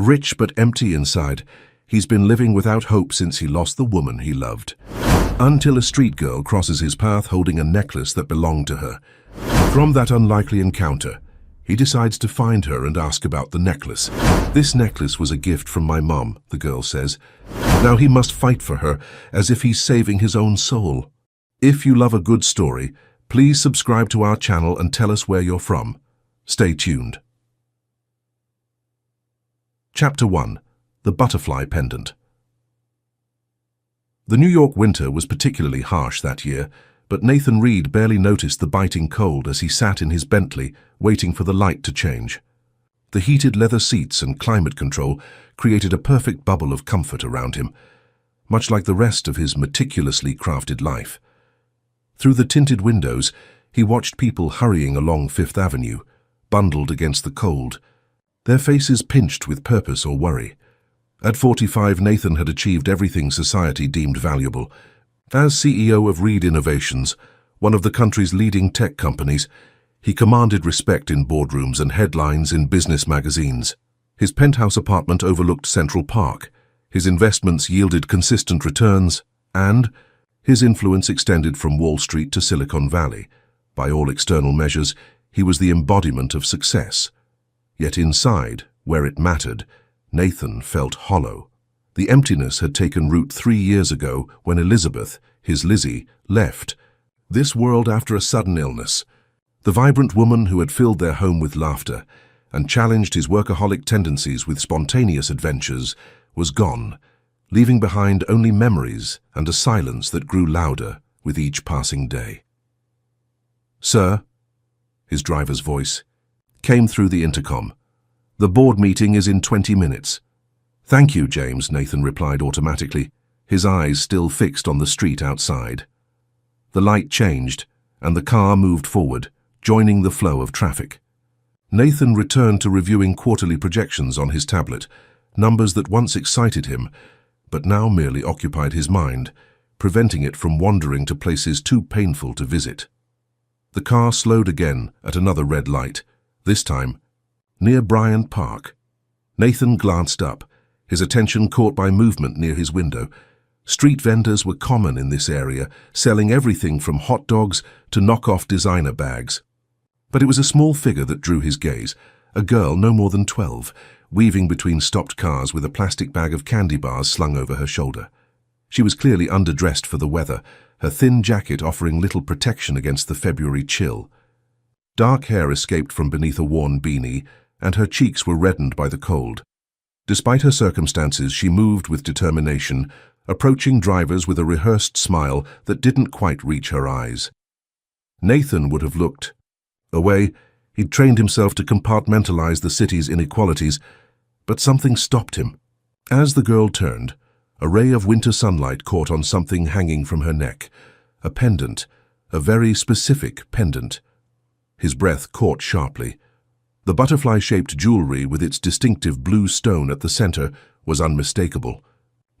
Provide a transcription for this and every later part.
Rich but empty inside, he's been living without hope since he lost the woman he loved. Until a street girl crosses his path holding a necklace that belonged to her. From that unlikely encounter, he decides to find her and ask about the necklace. "This necklace was a gift from my mom," the girl says. Now he must fight for her as if he's saving his own soul. If you love a good story, please subscribe to our channel and tell us where you're from. Stay tuned. Chapter 1. The Butterfly Pendant. The New York winter was particularly harsh that year, but Nathan Reed barely noticed the biting cold as he sat in his Bentley, waiting for the light to change. The heated leather seats and climate control created a perfect bubble of comfort around him, much like the rest of his meticulously crafted life. Through the tinted windows, he watched people hurrying along Fifth Avenue, bundled against the cold, their faces pinched with purpose or worry. At 45, Nathan had achieved everything society deemed valuable. As CEO of Reed Innovations, one of the country's leading tech companies, he commanded respect in boardrooms and headlines in business magazines. His penthouse apartment overlooked Central Park, his investments yielded consistent returns, and his influence extended from Wall Street to Silicon Valley. By all external measures, he was the embodiment of success. Yet inside, where it mattered, Nathan felt hollow. The emptiness had taken root 3 years ago when Elizabeth, his Lizzie, left this world after a sudden illness. The vibrant woman who had filled their home with laughter and challenged his workaholic tendencies with spontaneous adventures was gone, leaving behind only memories and a silence that grew louder with each passing day. "Sir," his driver's voice came through the intercom. "The board meeting is in 20 minutes. "Thank you, James," Nathan replied automatically, his eyes still fixed on the street outside. The light changed, and the car moved forward, joining the flow of traffic. Nathan returned to reviewing quarterly projections on his tablet, numbers that once excited him, but now merely occupied his mind, preventing it from wandering to places too painful to visit. The car slowed again at another red light, this time near Bryant Park. Nathan glanced up, his attention caught by movement near his window. Street vendors were common in this area, selling everything from hot dogs to knock-off designer bags. But it was a small figure that drew his gaze, a girl no more than 12, weaving between stopped cars with a plastic bag of candy bars slung over her shoulder. She was clearly underdressed for the weather, her thin jacket offering little protection against the February chill. Dark hair escaped from beneath a worn beanie, and her cheeks were reddened by the cold. Despite her circumstances, she moved with determination, approaching drivers with a rehearsed smile that didn't quite reach her eyes. Nathan would have looked away. He'd trained himself to compartmentalize the city's inequalities, but something stopped him. As the girl turned, a ray of winter sunlight caught on something hanging from her neck, a pendant, a very specific pendant. His breath caught sharply. The butterfly-shaped jewelry with its distinctive blue stone at the center was unmistakable.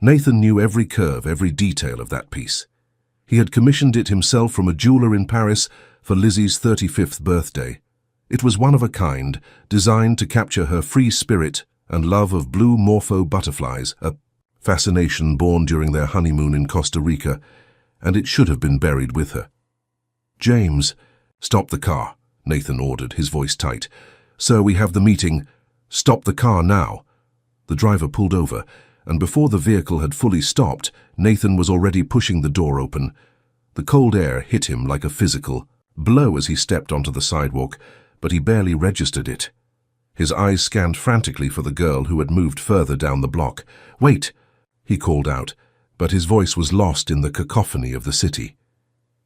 Nathan knew every curve, every detail of that piece. He had commissioned it himself from a jeweler in Paris for Lizzie's 35th birthday. It was one of a kind, designed to capture her free spirit and love of blue morpho butterflies, a fascination born during their honeymoon in Costa Rica, and it should have been buried with her. "James, stop the car," Nathan ordered, his voice tight. "Sir, we have the meeting. Stop the car now." The driver pulled over, and before the vehicle had fully stopped, Nathan was already pushing the door open. The cold air hit him like a physical blow as he stepped onto the sidewalk, but he barely registered it. His eyes scanned frantically for the girl who had moved further down the block. "Wait!" he called out, but his voice was lost in the cacophony of the city.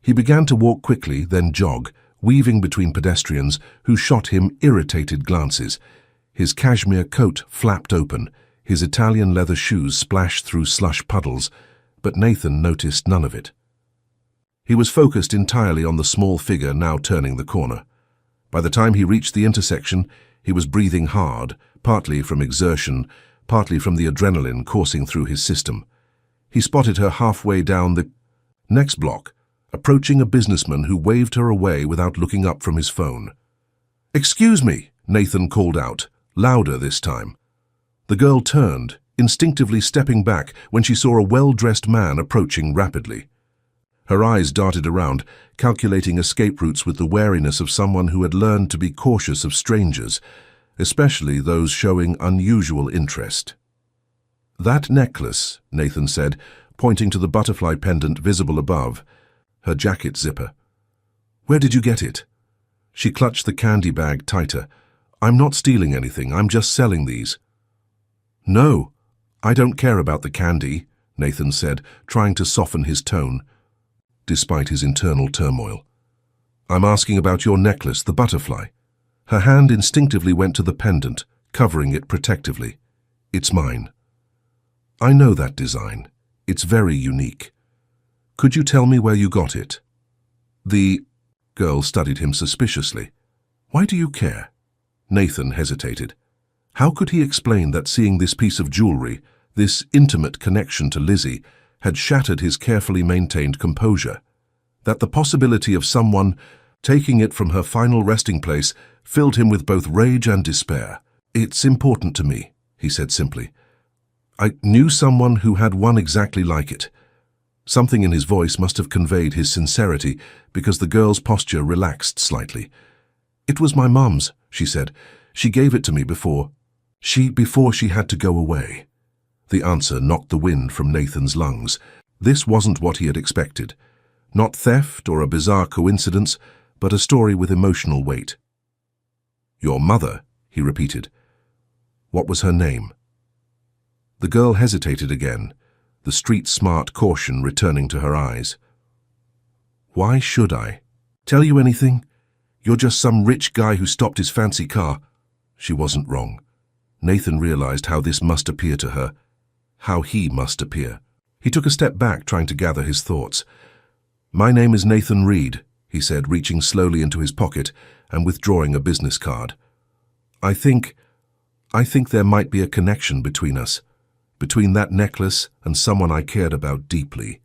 He began to walk quickly, then jog, weaving between pedestrians who shot him irritated glances. His cashmere coat flapped open, his Italian leather shoes splashed through slush puddles, but Nathan noticed none of it. He was focused entirely on the small figure now turning the corner. By the time he reached the intersection, he was breathing hard, partly from exertion, partly from the adrenaline coursing through his system. He spotted her halfway down the next block, approaching a businessman who waved her away without looking up from his phone. "Excuse me," Nathan called out, louder this time. The girl turned, instinctively stepping back when she saw a well-dressed man approaching rapidly. Her eyes darted around, calculating escape routes with the wariness of someone who had learned to be cautious of strangers, especially those showing unusual interest. "That necklace," Nathan said, pointing to the butterfly pendant visible above, her jacket zipper. "Where did you get it?" She clutched the candy bag tighter. "I'm not stealing anything, I'm just selling these." "No, I don't care about the candy," Nathan said, trying to soften his tone, despite his internal turmoil. "I'm asking about your necklace, the butterfly." Her hand instinctively went to the pendant, covering it protectively. "It's mine." "I know that design. It's very unique. Could you tell me where you got it?" The girl studied him suspiciously. "Why do you care?" Nathan hesitated. How could he explain that seeing this piece of jewelry, this intimate connection to Lizzie, had shattered his carefully maintained composure? That the possibility of someone taking it from her final resting place filled him with both rage and despair. "It's important to me," he said simply. "I knew someone who had one exactly like it." Something in his voice must have conveyed his sincerity, because the girl's posture relaxed slightly. "It was my mum's," she said. "She gave it to me before she had to go away." The answer knocked the wind from Nathan's lungs. This wasn't what he had expected. Not theft or a bizarre coincidence, but a story with emotional weight. "Your mother," he repeated. "What was her name?" The girl hesitated again, the street-smart caution returning to her eyes. "Why should I? Tell you anything? You're just some rich guy who stopped his fancy car." She wasn't wrong. Nathan realized how this must appear to her, how he must appear. He took a step back, trying to gather his thoughts. "My name is Nathan Reed," he said, reaching slowly into his pocket and withdrawing a business card. I think there might be a connection between us, between that necklace and someone I cared about deeply."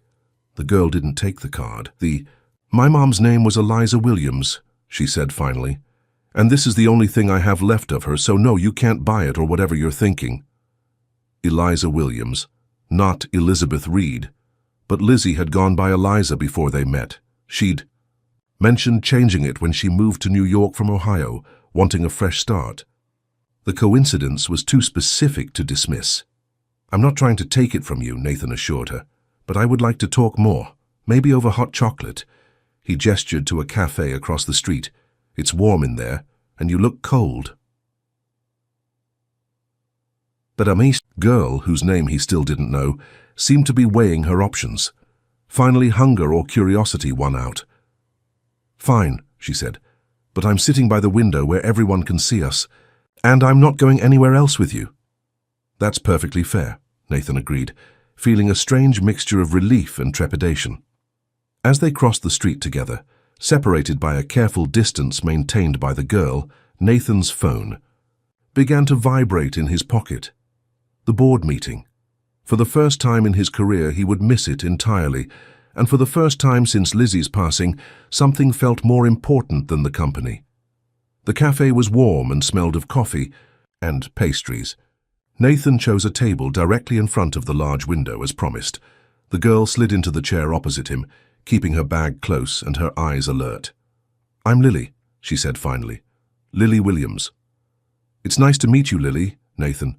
The girl didn't take the card. "My mom's name was Eliza Williams," she said finally. "And this is the only thing I have left of her, so no, you can't buy it or whatever you're thinking." Eliza Williams, not Elizabeth Reed. But Lizzie had gone by Eliza before they met. She'd mentioned changing it when she moved to New York from Ohio, wanting a fresh start. The coincidence was too specific to dismiss. "I'm not trying to take it from you," Nathan assured her, "but I would like to talk more, maybe over hot chocolate." He gestured to a cafe across the street. "It's warm in there, and you look cold." But a girl, whose name he still didn't know, seemed to be weighing her options. Finally, hunger or curiosity won out. "Fine," she said, "but I'm sitting by the window where everyone can see us, and I'm not going anywhere else with you." "That's perfectly fair," Nathan agreed, feeling a strange mixture of relief and trepidation. As they crossed the street together, separated by a careful distance maintained by the girl, Nathan's phone began to vibrate in his pocket. The board meeting. For the first time in his career, he would miss it entirely, and for the first time since Lizzie's passing, something felt more important than the company. The cafe was warm and smelled of coffee and pastries. Nathan chose a table directly in front of the large window as promised. The girl slid into the chair opposite him, keeping her bag close and her eyes alert. "I'm Lily," she said finally. "Lily Williams." "It's nice to meet you, Lily," Nathan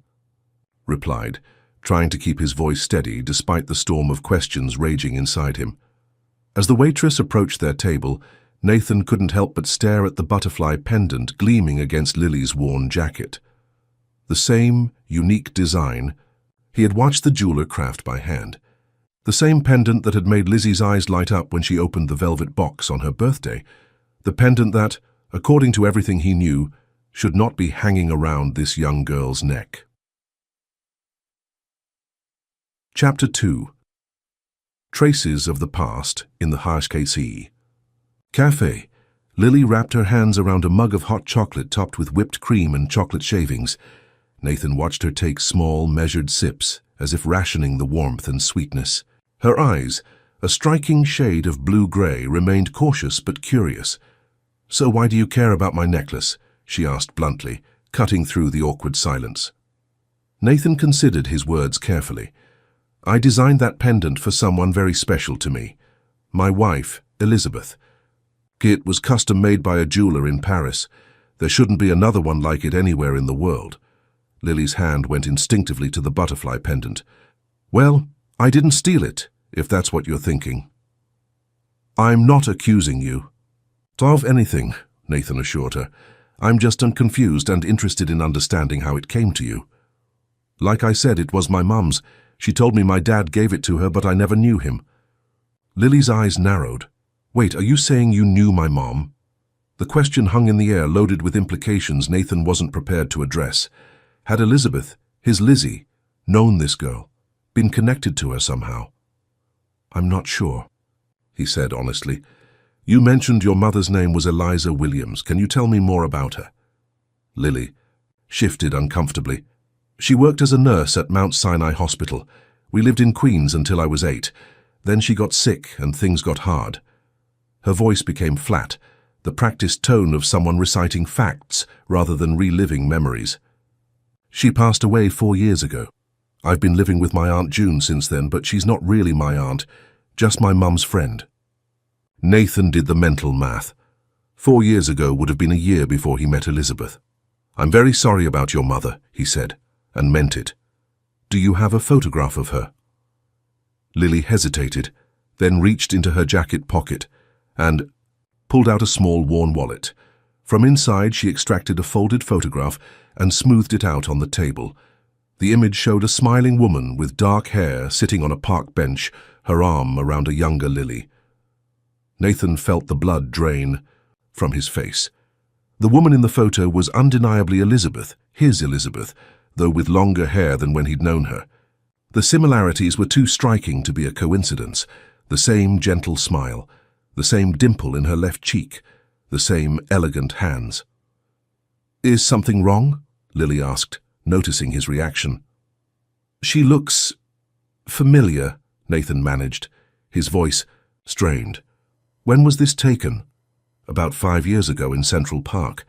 replied, trying to keep his voice steady despite the storm of questions raging inside him. As the waitress approached their table, Nathan couldn't help but stare at the butterfly pendant gleaming against Lily's worn jacket. The same unique design he had watched the jeweler craft by hand. The same pendant that had made Lizzie's eyes light up when she opened the velvet box on her birthday. The pendant that, according to everything he knew, should not be hanging around this young girl's neck. Chapter 2. Traces of the Past in the HKC. Cafe. Lily wrapped her hands around a mug of hot chocolate topped with whipped cream and chocolate shavings. Nathan watched her take small, measured sips, as if rationing the warmth and sweetness. Her eyes, a striking shade of blue-gray, remained cautious but curious. "So why do you care about my necklace?" she asked bluntly, cutting through the awkward silence. Nathan considered his words carefully. I designed that pendant for someone very special to me. My wife, Elizabeth. It was custom made by a jeweler in Paris. There shouldn't be another one like it anywhere in the world. Lily's hand went instinctively to the butterfly pendant. Well, I didn't steal it, if that's what you're thinking. I'm not accusing you. Of anything, Nathan assured her. I'm just confused and interested in understanding how it came to you. Like I said, it was my mum's. She told me my dad gave it to her, but I never knew him. Lily's eyes narrowed. Wait, are you saying you knew my mom? The question hung in the air, loaded with implications Nathan wasn't prepared to address. Had Elizabeth, his Lizzie, known this girl, been connected to her somehow? I'm not sure, he said honestly. You mentioned your mother's name was Eliza Williams. Can you tell me more about her? Lily shifted uncomfortably. She worked as a nurse at Mount Sinai Hospital. We lived in Queens until I was 8. Then she got sick and things got hard. Her voice became flat, the practiced tone of someone reciting facts rather than reliving memories. She passed away 4 years ago. I've been living with my Aunt June since then, but she's not really my aunt, just my mum's friend. Nathan did the mental math. 4 years ago would have been a year before he met Elizabeth. I'm very sorry about your mother, he said, and meant it. Do you have a photograph of her? Lily hesitated, then reached into her jacket pocket and pulled out a small worn wallet. From inside she extracted a folded photograph and smoothed it out on the table. The image showed a smiling woman with dark hair sitting on a park bench, her arm around a younger Lily. Nathan felt the blood drain from his face. The woman in the photo was undeniably Elizabeth, his Elizabeth, though with longer hair than when he'd known her. The similarities were too striking to be a coincidence. The same gentle smile, the same dimple in her left cheek, the same elegant hands. Is something wrong? Lily asked, noticing his reaction. She looks familiar, Nathan managed, his voice strained. When was this taken? About 5 years ago in Central Park.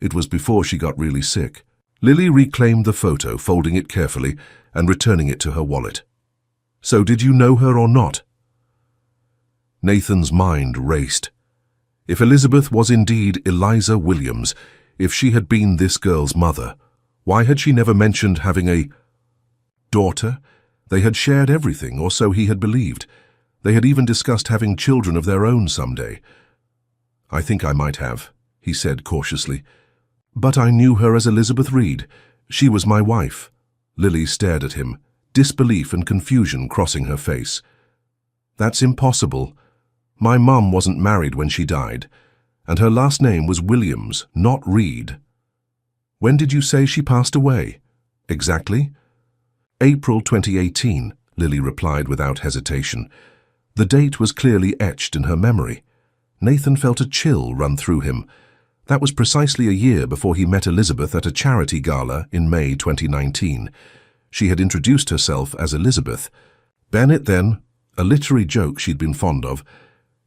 It was before she got really sick. Lily reclaimed the photo, folding it carefully and returning it to her wallet. So did you know her or not? Nathan's mind raced. If Elizabeth was indeed Eliza Williams, if she had been this girl's mother, why had she never mentioned having a daughter? They had shared everything, or so he had believed. They had even discussed having children of their own someday. I think I might have, he said cautiously. But I knew her as Elizabeth Reed. She was my wife. Lily stared at him, disbelief and confusion crossing her face. That's impossible. My mum wasn't married when she died, and her last name was Williams, not Reed. When did you say she passed away? Exactly? April 2018, Lily replied without hesitation. The date was clearly etched in her memory. Nathan felt a chill run through him. That was precisely a year before he met Elizabeth at a charity gala in May 2019. She had introduced herself as Elizabeth. Bennett then, a literary joke she'd been fond of,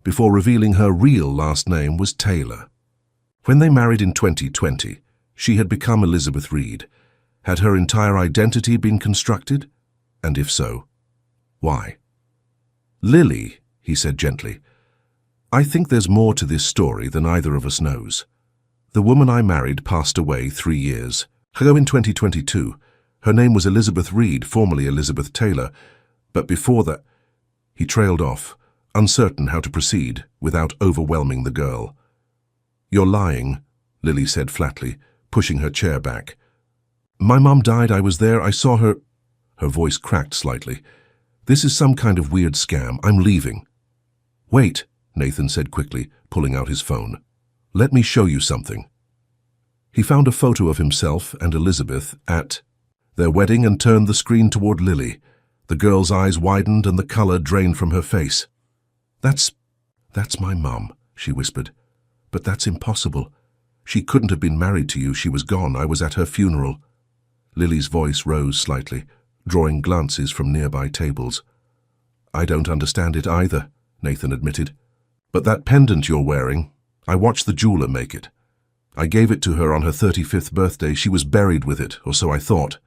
before revealing her real last name was Taylor. When they married in 2020, she had become Elizabeth Reed. Had her entire identity been constructed? And if so, why? Lily, he said gently, I think there's more to this story than either of us knows. The woman I married passed away 3 years ago in 2022. Her name was Elizabeth Reed, formerly Elizabeth Taylor, but before that, he trailed off, uncertain how to proceed without overwhelming the girl. You're lying, Lily said flatly, pushing her chair back. My mum died, I was there, I saw her. Her voice cracked slightly. This is some kind of weird scam. I'm leaving. Wait, Nathan said quickly, pulling out his phone. Let me show you something. He found a photo of himself and Elizabeth at their wedding and turned the screen toward Lily. The girl's eyes widened and the color drained from her face. That's my mum, she whispered. But that's impossible. She couldn't have been married to you. She was gone. I was at her funeral. Lily's voice rose slightly, drawing glances from nearby tables. I don't understand it either, Nathan admitted. But that pendant you're wearing, I watched the jeweler make it. I gave it to her on her 35th birthday. She was buried with it, or so I thought.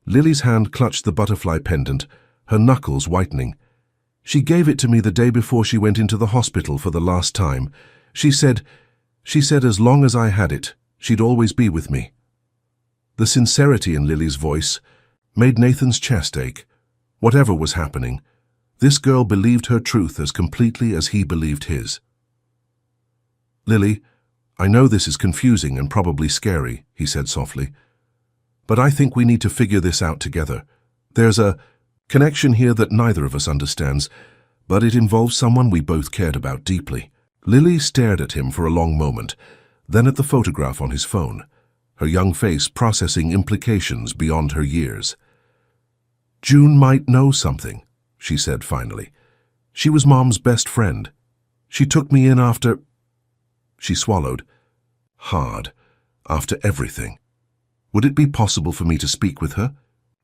Lily's hand clutched the butterfly pendant, her knuckles whitening. She gave it to me the day before she went into the hospital for the last time. She said as long as I had it, she'd always be with me. The sincerity in Lily's voice made Nathan's chest ache. Whatever was happening, this girl believed her truth as completely as he believed his. "Lily, I know this is confusing and probably scary," he said softly, "but I think we need to figure this out together. There's a connection here that neither of us understands, but it involves someone we both cared about deeply." Lily stared at him for a long moment, then at the photograph on his phone, her young face processing implications beyond her years. "June might know something," she said finally. "She was Mom's best friend. She took me in after—" She swallowed. Hard. After everything. Would it be possible for me to speak with her?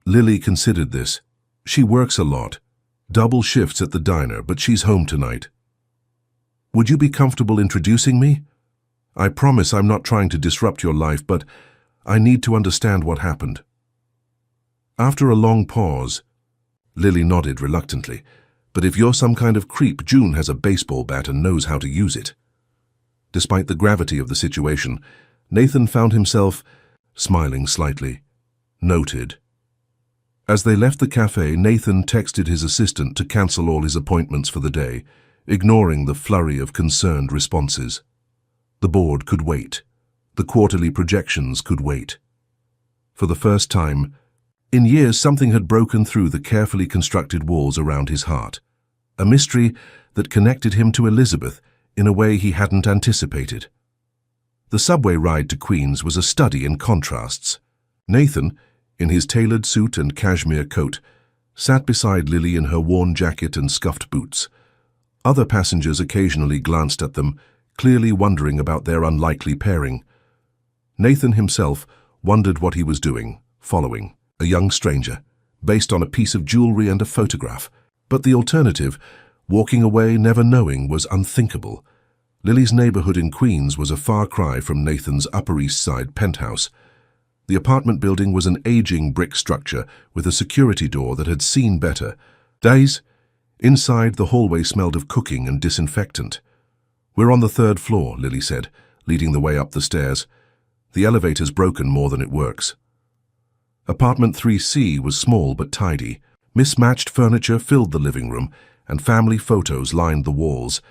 Lily considered this. She works a lot. Double shifts at the diner, but she's home tonight. Would you be comfortable introducing me? I promise I'm not trying to disrupt your life, but I need to understand what happened. After a long pause, Lily nodded reluctantly. But if you're some kind of creep, June has a baseball bat and knows how to use it. Despite the gravity of the situation, Nathan found himself smiling slightly. Noted. As they left the cafe, Nathan texted his assistant to cancel all his appointments for the day, ignoring the flurry of concerned responses. The board could wait. The quarterly projections could wait. For the first time in years, something had broken through the carefully constructed walls around his heart. A mystery that connected him to Elizabeth in a way he hadn't anticipated. The subway ride to Queens was a study in contrasts. Nathan, in his tailored suit and cashmere coat, sat beside Lily in her worn jacket and scuffed boots. Other passengers occasionally glanced at them, clearly wondering about their unlikely pairing. Nathan himself wondered what he was doing, following a young stranger, based on a piece of jewelry and a photograph. But the alternative, walking away never knowing, was unthinkable. Lily's neighborhood in Queens was a far cry from Nathan's Upper East Side penthouse. The apartment building was an aging brick structure with a security door that had seen better days. Inside, the hallway smelled of cooking and disinfectant. "We're on the 3rd floor," Lily said, leading the way up the stairs. "The elevator's broken more than it works." Apartment 3C was small but tidy. Mismatched furniture filled the living room, and family photos lined the walls,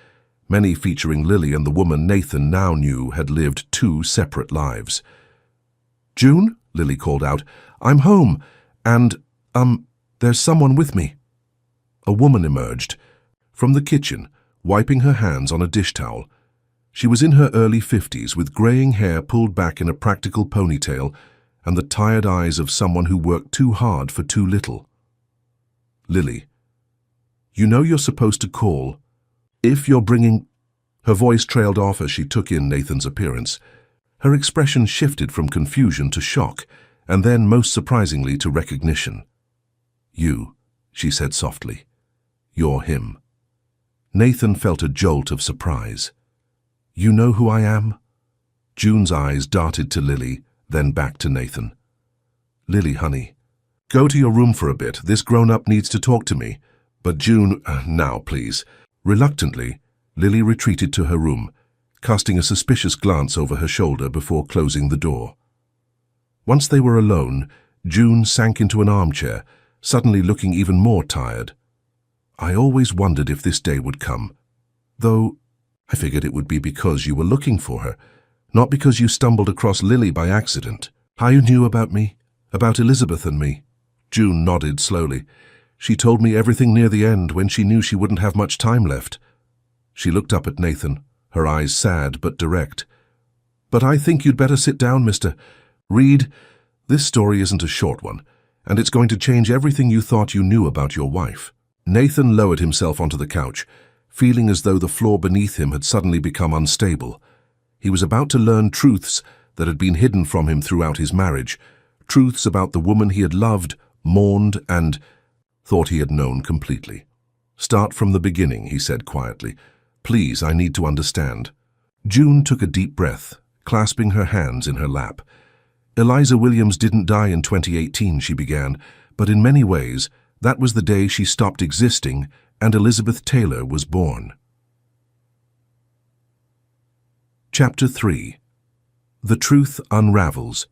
many featuring Lily and the woman Nathan now knew had lived 2 separate lives. "June," Lily called out, "I'm home, and, there's someone with me." A woman emerged from the kitchen, wiping her hands on a dish towel. She was in her early 50s, with graying hair pulled back in a practical ponytail and the tired eyes of someone who worked too hard for too little. "Lily, you know you're supposed to call. If you're bringing—" Her voice trailed off as she took in Nathan's appearance. Her expression shifted from confusion to shock, and then, most surprisingly, to recognition. "You," she said softly. "You're him." Nathan felt a jolt of surprise. "You know who I am?" June's eyes darted to Lily, then back to Nathan. "Lily, honey, go to your room for a bit. This grown-up needs to talk to me." But June, now please. Reluctantly, Lily retreated to her room, casting a suspicious glance over her shoulder before closing the door. Once they were alone, June sank into an armchair, suddenly looking even more tired. "I always wondered if this day would come. Though I figured it would be because you were looking for her, not because you stumbled across Lily by accident." "How you knew about me? About Elizabeth and me?" June nodded slowly. "She told me everything near the end, when she knew she wouldn't have much time left." She looked up at Nathan, her eyes sad but direct. "But I think you'd better sit down, Mr. Reed. This story isn't a short one, and it's going to change everything you thought you knew about your wife." Nathan lowered himself onto the couch, feeling as though the floor beneath him had suddenly become unstable. He was about to learn truths that had been hidden from him throughout his marriage, truths about the woman he had loved, mourned, and thought he had known completely. "Start from the beginning," he said quietly. "Please, I need to understand." June took a deep breath, clasping her hands in her lap. Eliza Williams didn't die in 2018, she began, but in many ways, that was the day she stopped existing and Elizabeth Taylor was born. Chapter 3. The Truth Unravels.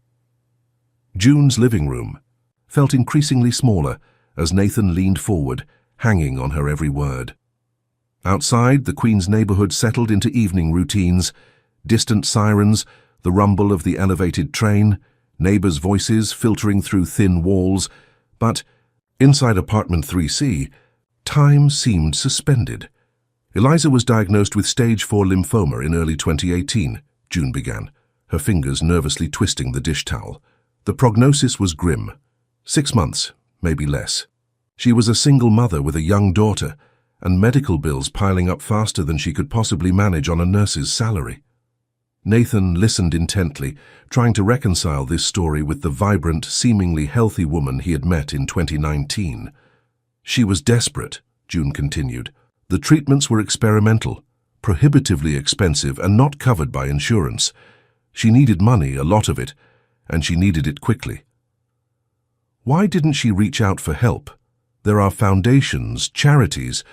June's living room felt increasingly smaller as Nathan leaned forward, hanging on her every word. Outside, the Queen's neighborhood settled into evening routines, distant sirens, the rumble of the elevated train, neighbors' voices filtering through thin walls, but inside apartment 3C, time seemed suspended. Eliza was diagnosed with stage 4 lymphoma in early 2018, June began, her fingers nervously twisting the dish towel. The prognosis was grim. 6 months, maybe less. She was a single mother with a young daughter, and medical bills piling up faster than she could possibly manage on a nurse's salary. Nathan listened intently, trying to reconcile this story with the vibrant, seemingly healthy woman he had met in 2019. She was desperate, June continued. The treatments were experimental, prohibitively expensive and not covered by insurance. She needed money, a lot of it, and she needed it quickly. Why didn't she reach out for help? There are foundations, charities.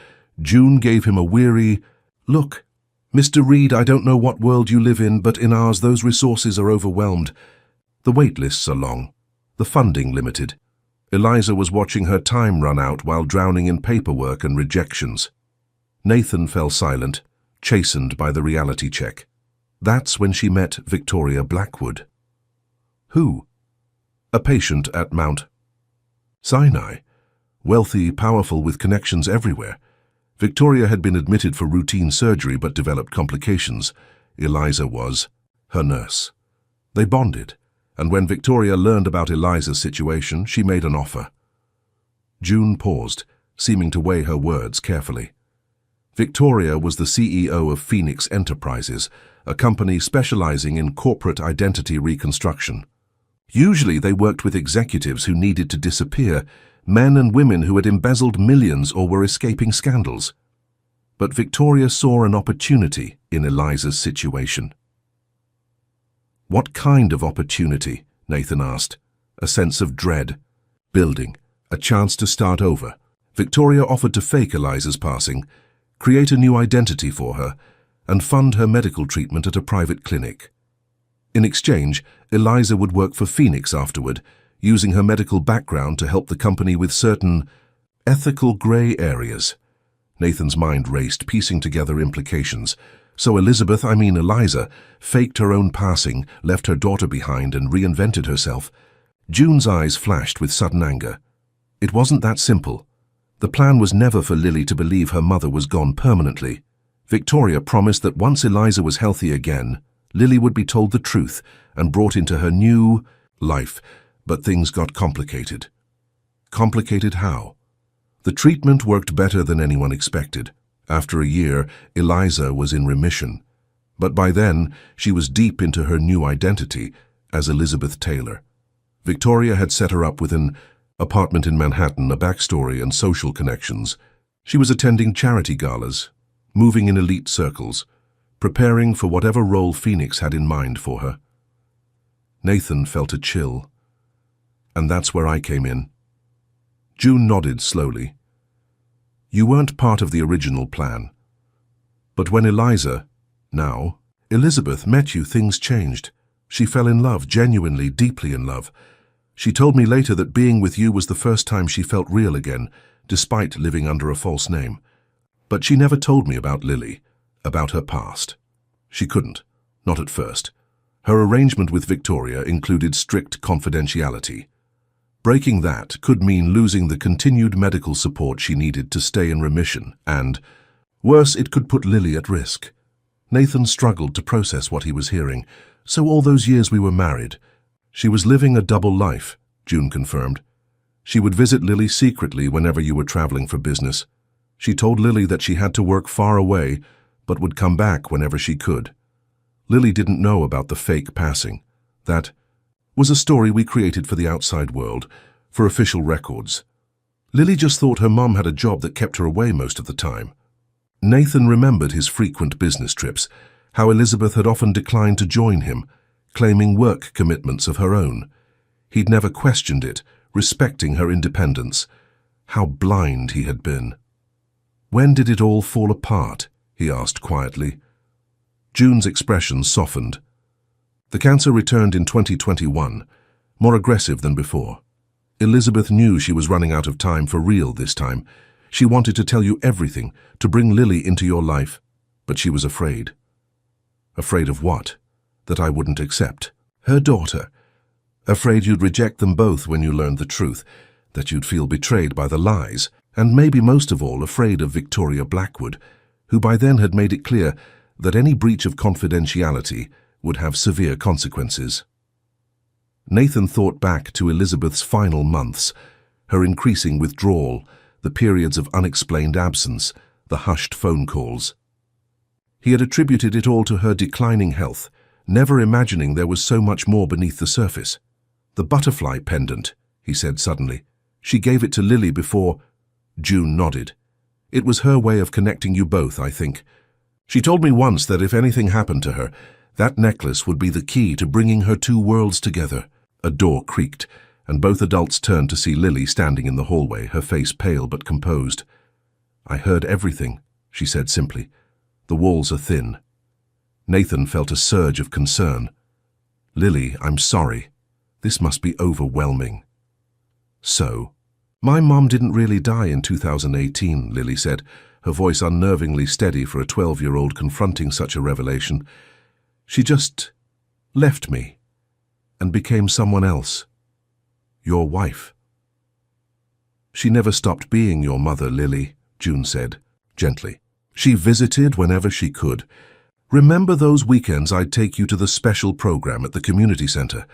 June gave him a weary, "Look, Mr. Reed, I don't know what world you live in, but in ours those resources are overwhelmed. The wait lists are long, the funding limited." Eliza was watching her time run out while drowning in paperwork and rejections. Nathan fell silent, chastened by the reality check. That's when she met Victoria Blackwood. Who? A patient at Mount Sinai. Wealthy, powerful, with connections everywhere. Victoria had been admitted for routine surgery but developed complications. Eliza was her nurse. They bonded, and when Victoria learned about Eliza's situation, she made an offer. June paused, seeming to weigh her words carefully. Victoria was the CEO of Phoenix Enterprises, a company specializing in corporate identity reconstruction. Usually they worked with executives who needed to disappear, men and women who had embezzled millions or were escaping scandals. But Victoria saw an opportunity in Eliza's situation. What kind of opportunity? Nathan asked. A sense of dread. Building. A chance to start over. Victoria offered to fake Eliza's passing, create a new identity for her, and fund her medical treatment at a private clinic. In exchange, Eliza would work for Phoenix afterward, using her medical background to help the company with certain ethical gray areas. Nathan's mind raced, piecing together implications. So Eliza, faked her own passing, left her daughter behind, and reinvented herself. June's eyes flashed with sudden anger. It wasn't that simple. The plan was never for Lily to believe her mother was gone permanently. Victoria promised that once Eliza was healthy again, Lily would be told the truth and brought into her new life. But things got complicated. Complicated how? The treatment worked better than anyone expected. After a year, Eliza was in remission. But by then, she was deep into her new identity as Elizabeth Taylor. Victoria had set her up with an apartment in Manhattan, a backstory and social connections. She was attending charity galas, moving in elite circles, preparing for whatever role Phoenix had in mind for her. Nathan felt a chill. And that's where I came in. June nodded slowly. You weren't part of the original plan. But when Elizabeth met you, things changed. She fell in love, genuinely, deeply in love. She told me later that being with you was the first time she felt real again, despite living under a false name. But she never told me about Lily, about her past. She couldn't, not at first. Her arrangement with Victoria included strict confidentiality. Breaking that could mean losing the continued medical support she needed to stay in remission, and, worse, it could put Lily at risk. Nathan struggled to process what he was hearing. So all those years we were married. She was living a double life, June confirmed. She would visit Lily secretly whenever you were traveling for business. She told Lily that she had to work far away, but would come back whenever she could. Lily didn't know about the fake passing. That was a story we created for the outside world, for official records. Lily just thought her mom had a job that kept her away most of the time. Nathan remembered his frequent business trips, how Elizabeth had often declined to join him, claiming work commitments of her own. He'd never questioned it, respecting her independence. How blind he had been. "When did it all fall apart?" he asked quietly. June's expression softened. The cancer returned in 2021, more aggressive than before. Elizabeth knew she was running out of time for real this time. She wanted to tell you everything, to bring Lily into your life, but she was afraid. Afraid of what? That I wouldn't accept her daughter. Afraid you'd reject them both when you learned the truth, that you'd feel betrayed by the lies, and maybe most of all afraid of Victoria Blackwood, who by then had made it clear that any breach of confidentiality would have severe consequences. Nathan thought back to Elizabeth's final months, her increasing withdrawal, the periods of unexplained absence, the hushed phone calls. He had attributed it all to her declining health, never imagining there was so much more beneath the surface. "The butterfly pendant," he said suddenly. "She gave it to Lily before—" June nodded. "It was her way of connecting you both, I think. She told me once that if anything happened to her, that necklace would be the key to bringing her two worlds together." A door creaked, and both adults turned to see Lily standing in the hallway, her face pale but composed. "I heard everything," she said simply. "The walls are thin." Nathan felt a surge of concern. "Lily, I'm sorry. This must be overwhelming." "So?" "My mom didn't really die in 2018, Lily said, her voice unnervingly steady for a 12-year-old confronting such a revelation. "She just left me and became someone else. Your wife." "She never stopped being your mother, Lily," June said, gently. "She visited whenever she could. Remember those weekends I'd take you to the special program at the community center?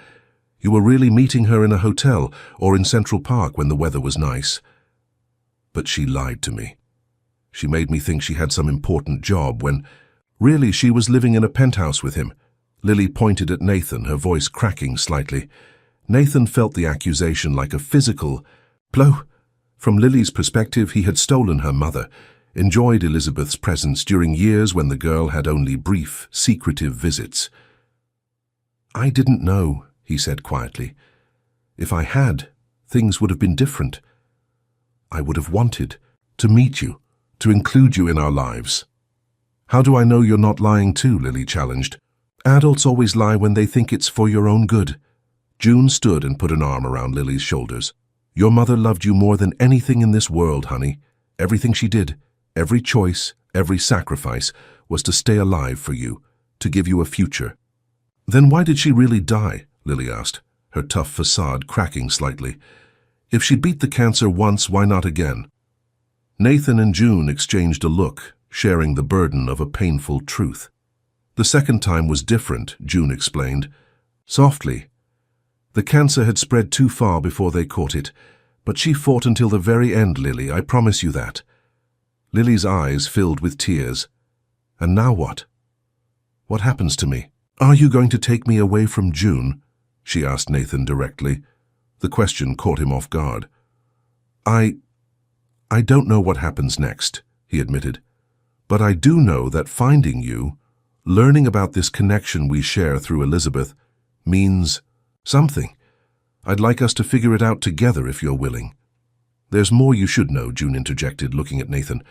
You were really meeting her in a hotel or in Central Park when the weather was nice." But she lied to me. She made me think she had some important job when really she was living in a penthouse with him. Lily pointed at Nathan, her voice cracking slightly. Nathan felt the accusation like a physical blow. From Lily's perspective, he had stolen her mother, enjoyed Elizabeth's presence during years when the girl had only brief, secretive visits. "I didn't know," he said quietly. "If I had, things would have been different. I would have wanted to meet you, to include you in our lives." "How do I know you're not lying too?" Lily challenged. "Adults always lie when they think it's for your own good." June stood and put an arm around Lily's shoulders. "Your mother loved you more than anything in this world, honey. Everything she did, every choice, every sacrifice, was to stay alive for you, to give you a future." "Then why did she really die?" Lily asked, her tough facade cracking slightly. "If she beat the cancer once, why not again?" Nathan and June exchanged a look, sharing the burden of a painful truth. "The second time was different," June explained, softly. "The cancer had spread too far before they caught it, but she fought until the very end, Lily, I promise you that." Lily's eyes filled with tears. "And now what? What happens to me? Are you going to take me away from June?" she asked Nathan directly. The question caught him off guard. I don't know what happens next," he admitted. "But I do know that finding you, learning about this connection we share through Elizabeth, means something. I'd like us to figure it out together if you're willing." "There's more you should know," June interjected, looking at Nathan,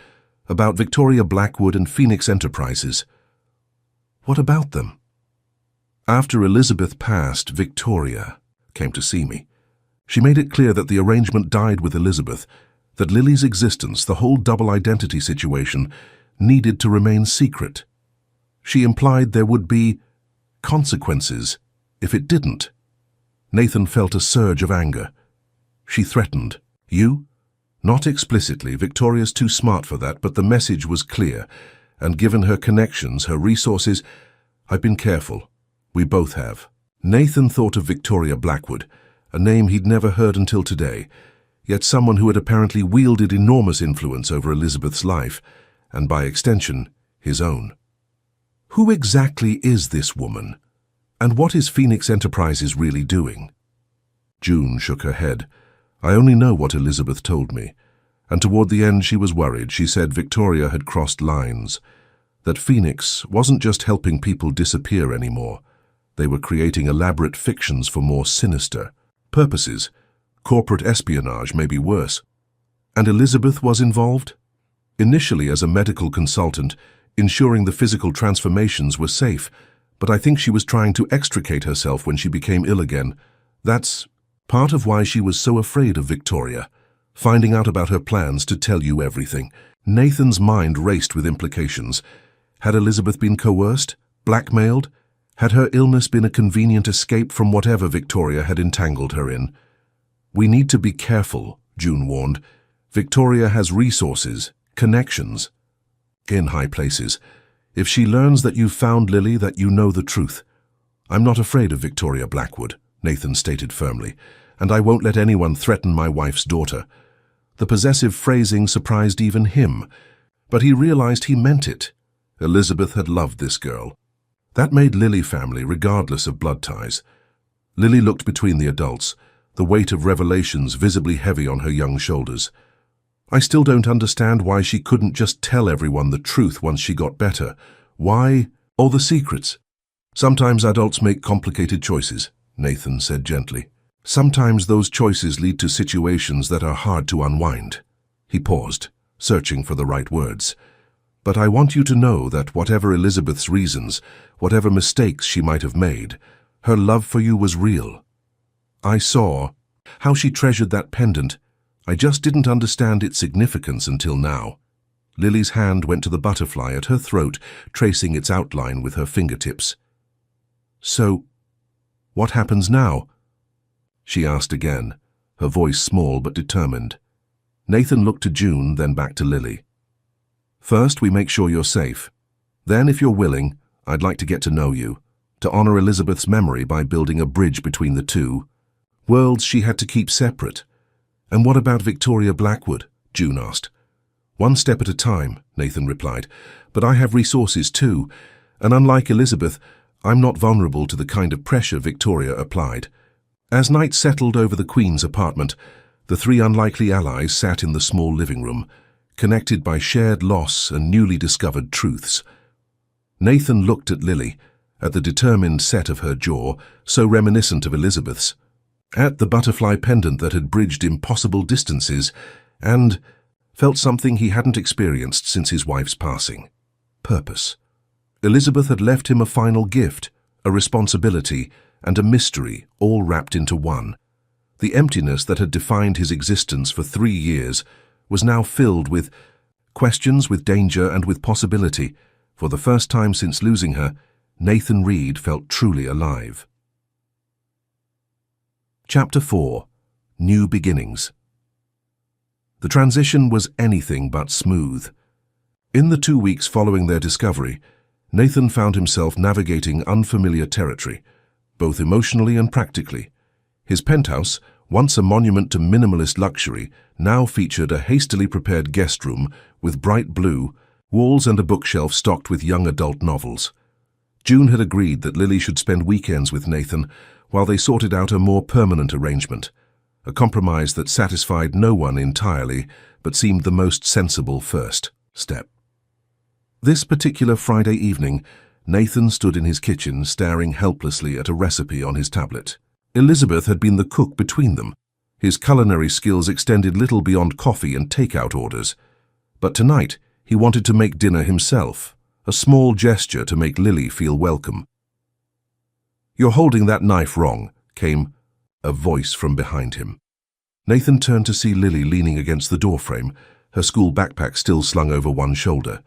"about Victoria Blackwood and Phoenix Enterprises." "What about them?" "After Elizabeth passed, Victoria came to see me. She made it clear that the arrangement died with Elizabeth, that Lily's existence, the whole double identity situation, needed to remain secret. She implied there would be consequences if it didn't." Nathan felt a surge of anger. "She threatened you?" "Not explicitly. Victoria's too smart for that, but the message was clear, and given her connections, her resources, I've been careful. We both have." Nathan thought of Victoria Blackwood, a name he'd never heard until today, yet someone who had apparently wielded enormous influence over Elizabeth's life, and by extension, his own. Who exactly is this woman? And what is Phoenix Enterprises really doing? June shook her head. "I only know what Elizabeth told me. And toward the end she was worried. She said Victoria had crossed lines. That Phoenix wasn't just helping people disappear anymore. They were creating elaborate fictions for more sinister purposes. Corporate espionage may be worse. And Elizabeth was involved? Initially as a medical consultant, ensuring the physical transformations were safe, but I think she was trying to extricate herself when she became ill again. That's part of why she was so afraid of Victoria, finding out about her plans to tell you everything. Nathan's mind raced with implications. Had Elizabeth been coerced? Blackmailed? Had her illness been a convenient escape from whatever Victoria had entangled her in? "We need to be careful," June warned. "Victoria has resources, connections, in high places. If she learns that you've found Lily, that you know the truth." "I'm not afraid of Victoria Blackwood," Nathan stated firmly, "and I won't let anyone threaten my wife's daughter." The possessive phrasing surprised even him, but he realized he meant it. Elizabeth had loved this girl. That made Lily family regardless of blood ties. Lily looked between the adults, the weight of revelations visibly heavy on her young shoulders. "I still don't understand why she couldn't just tell everyone the truth once she got better. Why all the secrets?" "Sometimes adults make complicated choices," Nathan said gently. "Sometimes those choices lead to situations that are hard to unwind." He paused, searching for the right words. "But I want you to know that whatever Elizabeth's reasons, whatever mistakes she might have made, her love for you was real. I saw how she treasured that pendant. I just didn't understand its significance until now." Lily's hand went to the butterfly at her throat, tracing its outline with her fingertips. "So, what happens now?" she asked again, her voice small but determined. Nathan looked to June, then back to Lily. "First, we make sure you're safe. Then, if you're willing, I'd like to get to know you, to honor Elizabeth's memory by building a bridge between the two. Worlds she had to keep separate." "And what about Victoria Blackwood?" June asked. "One step at a time," Nathan replied. "But I have resources too, and unlike Elizabeth, I'm not vulnerable to the kind of pressure Victoria applied." As night settled over the Queen's apartment, the three unlikely allies sat in the small living room, connected by shared loss and newly discovered truths. Nathan looked at Lily, at the determined set of her jaw, so reminiscent of Elizabeth's, at the butterfly pendant that had bridged impossible distances, and felt something he hadn't experienced since his wife's passing: purpose. Elizabeth had left him a final gift, a responsibility, and a mystery, all wrapped into one. The emptiness that had defined his existence for 3 years was now filled with questions, with danger, and with possibility. For the first time since losing her, Nathan Reed felt truly alive. Chapter 4. New Beginnings. The transition was anything but smooth. In the 2 weeks following their discovery, Nathan found himself navigating unfamiliar territory, both emotionally and practically. His penthouse, once a monument to minimalist luxury, now featured a hastily prepared guest room with bright blue walls and a bookshelf stocked with young adult novels. June had agreed that Lily should spend weekends with Nathan while they sorted out a more permanent arrangement, a compromise that satisfied no one entirely but seemed the most sensible first step. This particular Friday evening, Nathan stood in his kitchen staring helplessly at a recipe on his tablet. Elizabeth had been the cook between them. His culinary skills extended little beyond coffee and takeout orders. But tonight, he wanted to make dinner himself, a small gesture to make Lily feel welcome. "You're holding that knife wrong," came a voice from behind him. Nathan turned to see Lily leaning against the doorframe, her school backpack still slung over one shoulder.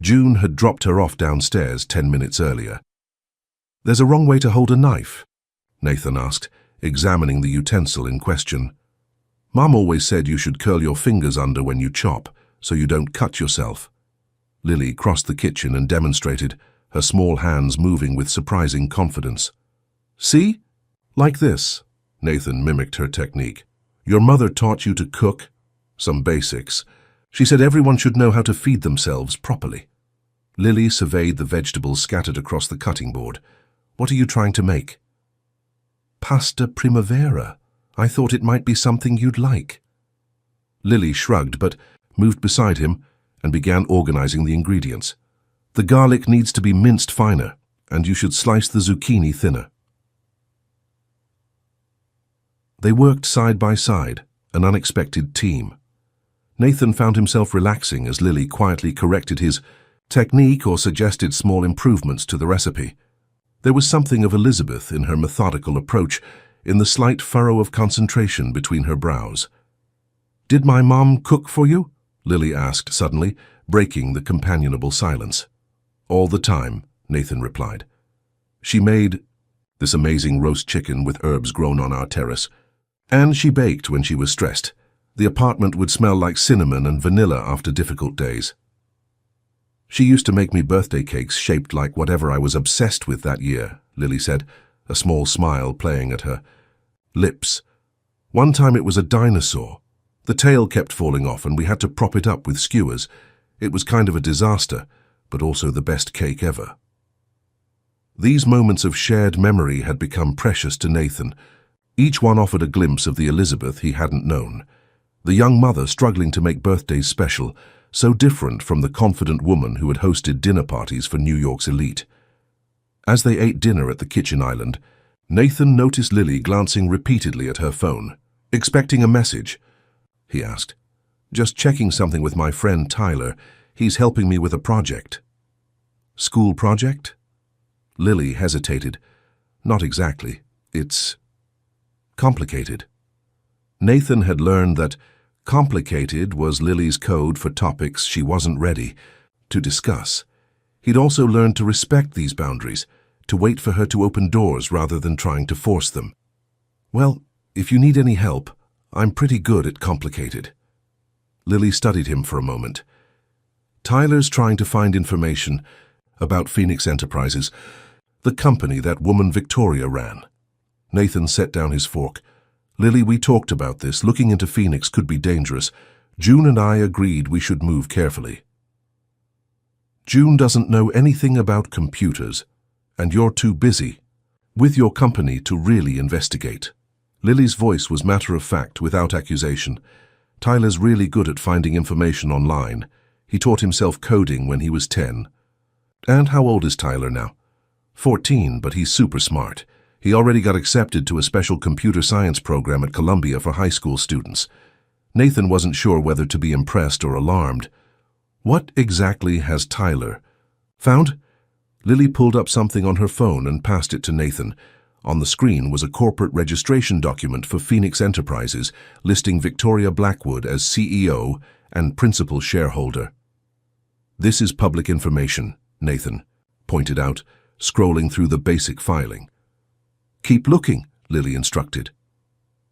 June had dropped her off downstairs 10 minutes earlier. "There's a wrong way to hold a knife?" Nathan asked, examining the utensil in question. "Mom always said you should curl your fingers under when you chop, so you don't cut yourself." Lily crossed the kitchen and demonstrated, her small hands moving with surprising confidence. "See? Like this." Nathan mimicked her technique. "Your mother taught you to cook?" "Some basics. She said everyone should know how to feed themselves properly." Lily surveyed the vegetables scattered across the cutting board. "What are you trying to make?" "Pasta primavera. I thought it might be something you'd like." Lily shrugged but moved beside him and began organizing the ingredients. "The garlic needs to be minced finer. and you should slice the zucchini thinner." They worked side by side, an unexpected team. Nathan found himself relaxing as Lily quietly corrected his technique or suggested small improvements to the recipe. There was something of Elizabeth in her methodical approach, in the slight furrow of concentration between her brows. "Did my mom cook for you?" Lily asked suddenly, breaking the companionable silence. "All the time," Nathan replied. "She made this amazing roast chicken with herbs grown on our terrace, and she baked when she was stressed. The apartment would smell like cinnamon and vanilla after difficult days. She used to make me birthday cakes shaped like whatever I was obsessed with that year," Lily said, a small smile playing at her lips. "One time it was a dinosaur. The tail kept falling off and we had to prop it up with skewers. It was kind of a disaster, but also the best cake ever." These moments of shared memory had become precious to Nathan. Each one offered a glimpse of the Elizabeth he hadn't known. The young mother struggling to make birthdays special, so different from the confident woman who had hosted dinner parties for New York's elite. As they ate dinner at the kitchen island, Nathan noticed Lily glancing repeatedly at her phone. "Expecting a message?" he asked. "Just checking something with my friend Tyler. He's helping me with a project." "School project?" Lily hesitated. "Not exactly. It's complicated." Nathan had learned that complicated was Lily's code for topics she wasn't ready to discuss. He'd also learned to respect these boundaries, to wait for her to open doors rather than trying to force them. "Well, if you need any help, I'm pretty good at complicated." Lily studied him for a moment. "Tyler's trying to find information about Phoenix Enterprises, the company that woman Victoria ran." Nathan set down his fork. "Lily, we talked about this. Looking into Phoenix could be dangerous. June and I agreed we should move carefully." "June doesn't know anything about computers, and you're too busy with your company to really investigate." Lily's voice was matter-of-fact, without accusation. "Tyler's really good at finding information online. He taught himself coding when he was 10. And how old is Tyler now?" 14, but he's super smart. He already got accepted to a special computer science program at Columbia for high school students." Nathan wasn't sure whether to be impressed or alarmed. "What exactly has Tyler found?" Lily pulled up something on her phone and passed it to Nathan. On the screen was a corporate registration document for Phoenix Enterprises listing Victoria Blackwood as CEO and principal shareholder. "This is public information," Nathan pointed out, scrolling through the basic filing. "Keep looking," Lily instructed.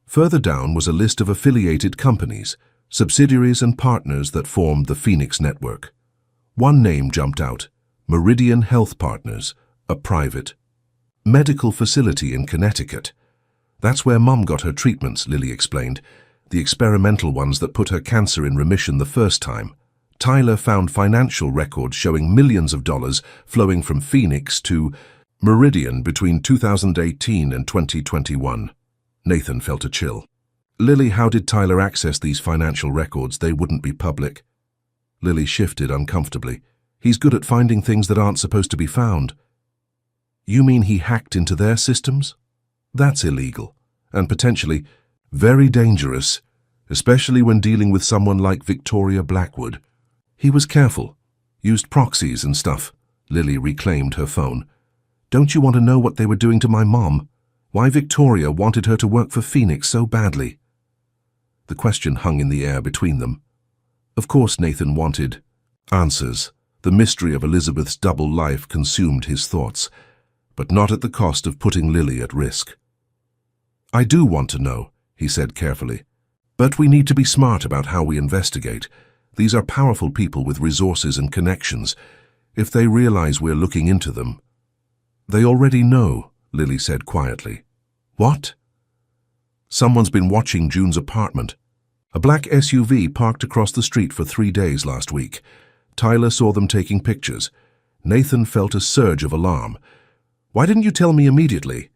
Further down was a list of affiliated companies, subsidiaries and partners that formed the Phoenix network. One name jumped out: Meridian Health Partners, a private medical facility in Connecticut. "That's where Mum got her treatments," Lily explained, "the experimental ones that put her cancer in remission the first time." Tyler found financial records showing millions of dollars flowing from Phoenix to Meridian between 2018 and 2021. Nathan felt a chill. "Lily, how did Tyler access these financial records? They wouldn't be public." Lily shifted uncomfortably. "He's good at finding things that aren't supposed to be found." "You mean he hacked into their systems?" "That's illegal, and potentially very dangerous, especially when dealing with someone like Victoria Blackwood." "He was careful, used proxies and stuff." Lily reclaimed her phone. "Don't you want to know what they were doing to my mom? Why Victoria wanted her to work for Phoenix so badly?" The question hung in the air between them. Of course Nathan wanted answers. The mystery of Elizabeth's double life consumed his thoughts, but not at the cost of putting Lily at risk. "I do want to know," he said carefully, "but we need to be smart about how we investigate. These are powerful people with resources and connections. If they realize we're looking into them—" "They already know," Lily said quietly. "What?" "Someone's been watching June's apartment. A black SUV parked across the street for 3 days last week. Tyler saw them taking pictures." Nathan felt a surge of alarm. "Why didn't you tell me immediately?"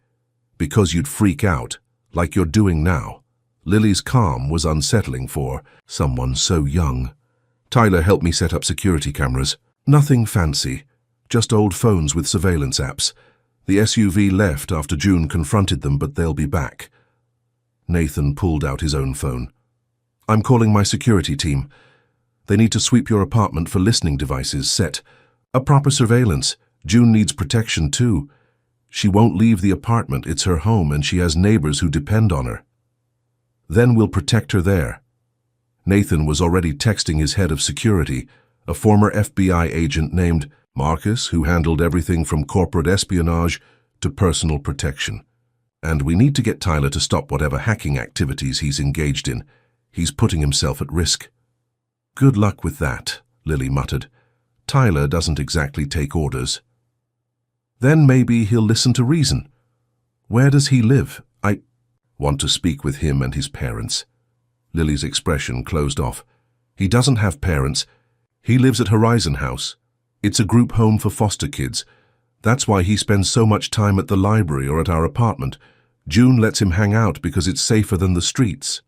"Because you'd freak out, like you're doing now." Lily's calm was unsettling for someone so young. "Tyler helped me set up security cameras. Nothing fancy. Just old phones with surveillance apps. The SUV left after June confronted them, but they'll be back. Nathan pulled out his own phone. I'm calling my security team. They need to sweep your apartment for listening devices set. A proper surveillance. June needs protection too. She won't leave the apartment, it's her home, and she has neighbors who depend on her. Then we'll protect her there. Nathan was already texting his head of security, a former FBI agent named Marcus, who handled everything from corporate espionage to personal protection. And we need to get Tyler to stop whatever hacking activities he's engaged in. He's putting himself at risk. Good luck with that, Lily muttered. Tyler doesn't exactly take orders. Then maybe he'll listen to reason. Where does he live? I want to speak with him and his parents. Lily's expression closed off. He doesn't have parents. He lives at Horizon House. It's a group home for foster kids. That's why he spends so much time at the library or at our apartment. June lets him hang out because it's safer than the streets.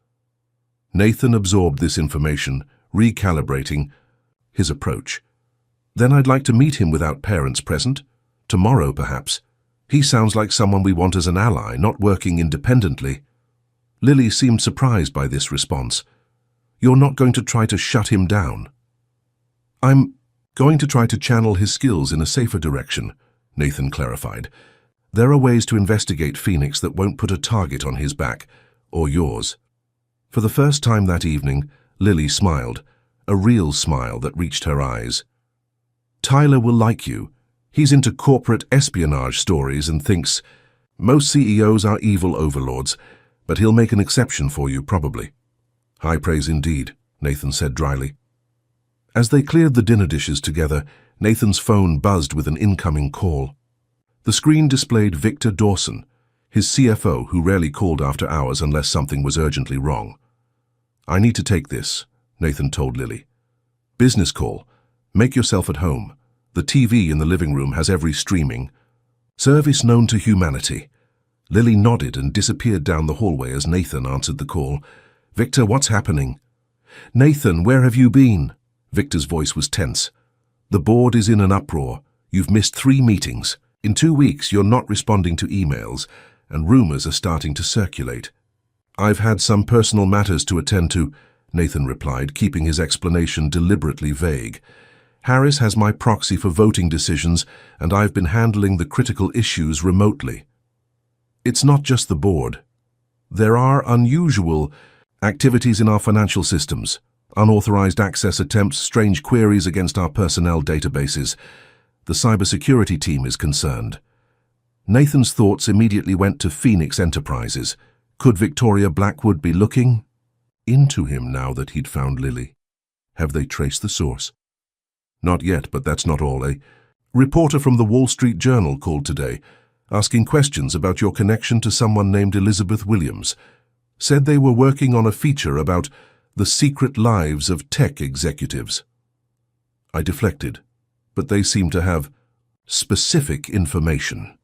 Nathan absorbed this information, recalibrating his approach. Then I'd like to meet him without parents present. Tomorrow, perhaps. He sounds like someone we want as an ally, not working independently. Lily seemed surprised by this response. You're not going to try to shut him down? I'm going to try to channel his skills in a safer direction, Nathan clarified. There are ways to investigate Phoenix that won't put a target on his back, or yours. For the first time that evening, Lily smiled, a real smile that reached her eyes. Tyler will like you. He's into corporate espionage stories and thinks most CEOs are evil overlords, but he'll make an exception for you, probably. High praise indeed, Nathan said dryly. As they cleared the dinner dishes together, Nathan's phone buzzed with an incoming call. The screen displayed Victor Dawson, his CFO, who rarely called after hours unless something was urgently wrong. I need to take this, Nathan told Lily. Business call. Make yourself at home. The TV in the living room has every streaming service known to humanity. Lily nodded and disappeared down the hallway as Nathan answered the call. Victor, what's happening? Nathan, where have you been? Victor's voice was tense. The board is in an uproar. You've missed 3 meetings. In 2 weeks, you're not responding to emails, and rumors are starting to circulate. I've had some personal matters to attend to, Nathan replied, keeping his explanation deliberately vague. Harris has my proxy for voting decisions, and I've been handling the critical issues remotely. It's not just the board. There are unusual activities in our financial systems, unauthorized access attempts, strange queries against our personnel databases. The cybersecurity team is concerned. Nathan's thoughts immediately went to Phoenix Enterprises. Could Victoria Blackwood be looking into him now that he'd found Lily? Have they traced the source? Not yet, but that's not all. A reporter from the Wall Street Journal called today, asking questions about your connection to someone named Elizabeth Williams. Said they were working on a feature about the secret lives of tech executives. I deflected, but they seemed to have specific information.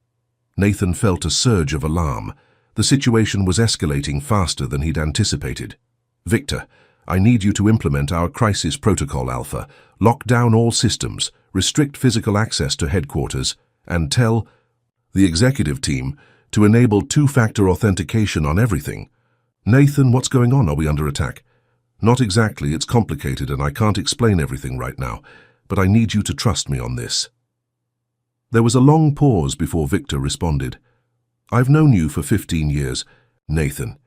Nathan felt a surge of alarm. The situation was escalating faster than he'd anticipated. Victor, I need you to implement our crisis protocol Alpha, lock down all systems, restrict physical access to headquarters, and tell the executive team to enable 2-factor authentication on everything. Nathan, what's going on? Are we under attack? Not exactly, it's complicated and I can't explain everything right now, but I need you to trust me on this. There was a long pause before Victor responded. I've known you for 15 years. Nathan,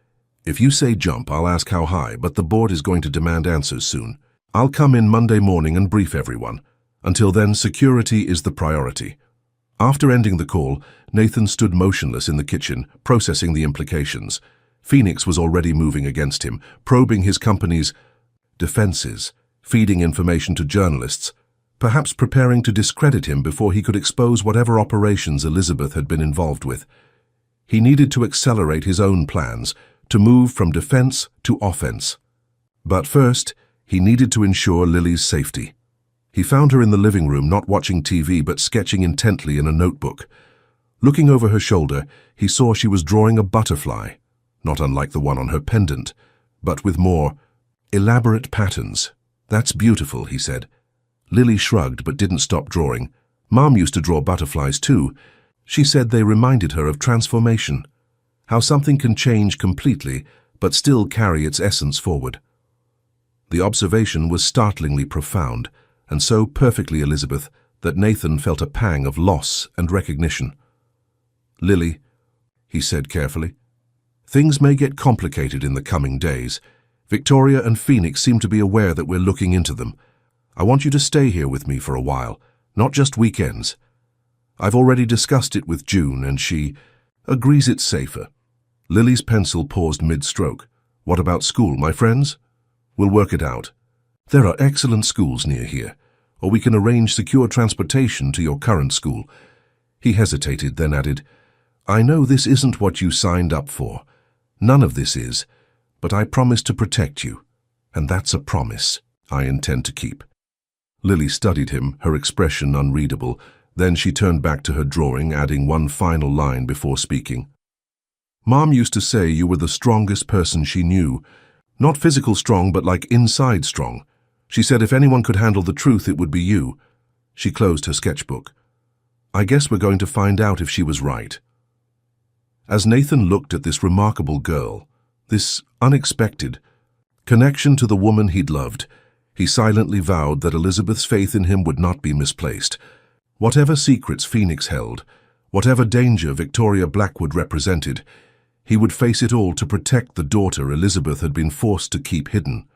if you say jump, I'll ask how high, but the board is going to demand answers soon. I'll come in Monday morning and brief everyone. Until then, security is the priority. After ending the call, Nathan stood motionless in the kitchen, processing the implications. Phoenix was already moving against him, probing his company's defenses, feeding information to journalists, perhaps preparing to discredit him before he could expose whatever operations Elizabeth had been involved with. He needed to accelerate his own plans, to move from defense to offense. But first, he needed to ensure Lily's safety. He found her in the living room, not watching TV but sketching intently in a notebook. Looking over her shoulder, he saw she was drawing a butterfly, not unlike the one on her pendant, but with more elaborate patterns. That's beautiful, he said. Lily shrugged but didn't stop drawing. Mom used to draw butterflies too. She said they reminded her of transformation, how something can change completely but still carry its essence forward. The observation was startlingly profound, and so perfectly Elizabeth that Nathan felt a pang of loss and recognition. "Lily," he said carefully, "things may get complicated in the coming days. Victoria and Phoenix seem to be aware that we're looking into them. I want you to stay here with me for a while, not just weekends. I've already discussed it with June, and she agrees it's safer." Lily's pencil paused mid-stroke. "What about school, my friends? We'll work it out. There are excellent schools near here, or we can arrange secure transportation to your current school." He hesitated, then added, "I know this isn't what you signed up for. None of this is, but I promise to protect you, and that's a promise I intend to keep." Lily studied him, her expression unreadable. Then she turned back to her drawing, adding one final line before speaking. "Mom used to say you were the strongest person she knew. Not physical strong, but like inside strong. She said if anyone could handle the truth, it would be you." She closed her sketchbook. "I guess we're going to find out if she was right." As Nathan looked at this remarkable girl, this unexpected connection to the woman he'd loved, he silently vowed that Elizabeth's faith in him would not be misplaced. Whatever secrets Phoenix held, whatever danger Victoria Blackwood represented, he would face it all to protect the daughter Elizabeth had been forced to keep hidden.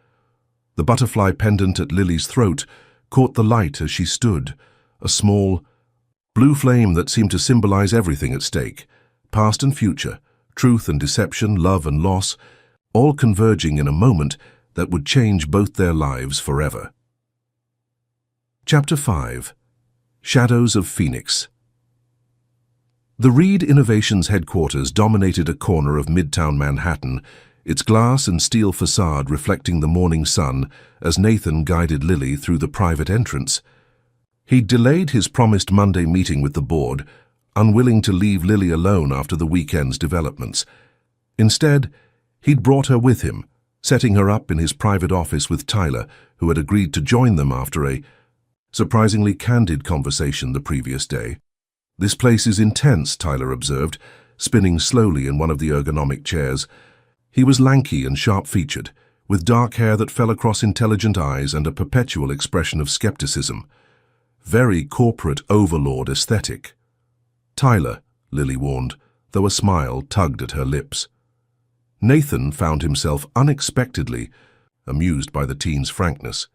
The butterfly pendant at Lily's throat caught the light as she stood, a small, blue flame that seemed to symbolize everything at stake, past and future, truth and deception, love and loss, all converging in a moment that would change both their lives forever. Chapter 5. Shadows of Phoenix. The Reed Innovations headquarters dominated a corner of Midtown Manhattan, its glass and steel facade reflecting the morning sun as Nathan guided Lily through the private entrance. He'd delayed his promised Monday meeting with the board, unwilling to leave Lily alone after the weekend's developments. Instead, he'd brought her with him, setting her up in his private office with Tyler, who had agreed to join them after a surprisingly candid conversation the previous day. "This place is intense," Tyler observed, spinning slowly in one of the ergonomic chairs. He was lanky and sharp-featured, with dark hair that fell across intelligent eyes and a perpetual expression of skepticism. Very corporate overlord aesthetic. "Tyler," Lily warned, though a smile tugged at her lips. Nathan found himself unexpectedly amused by the teen's frankness.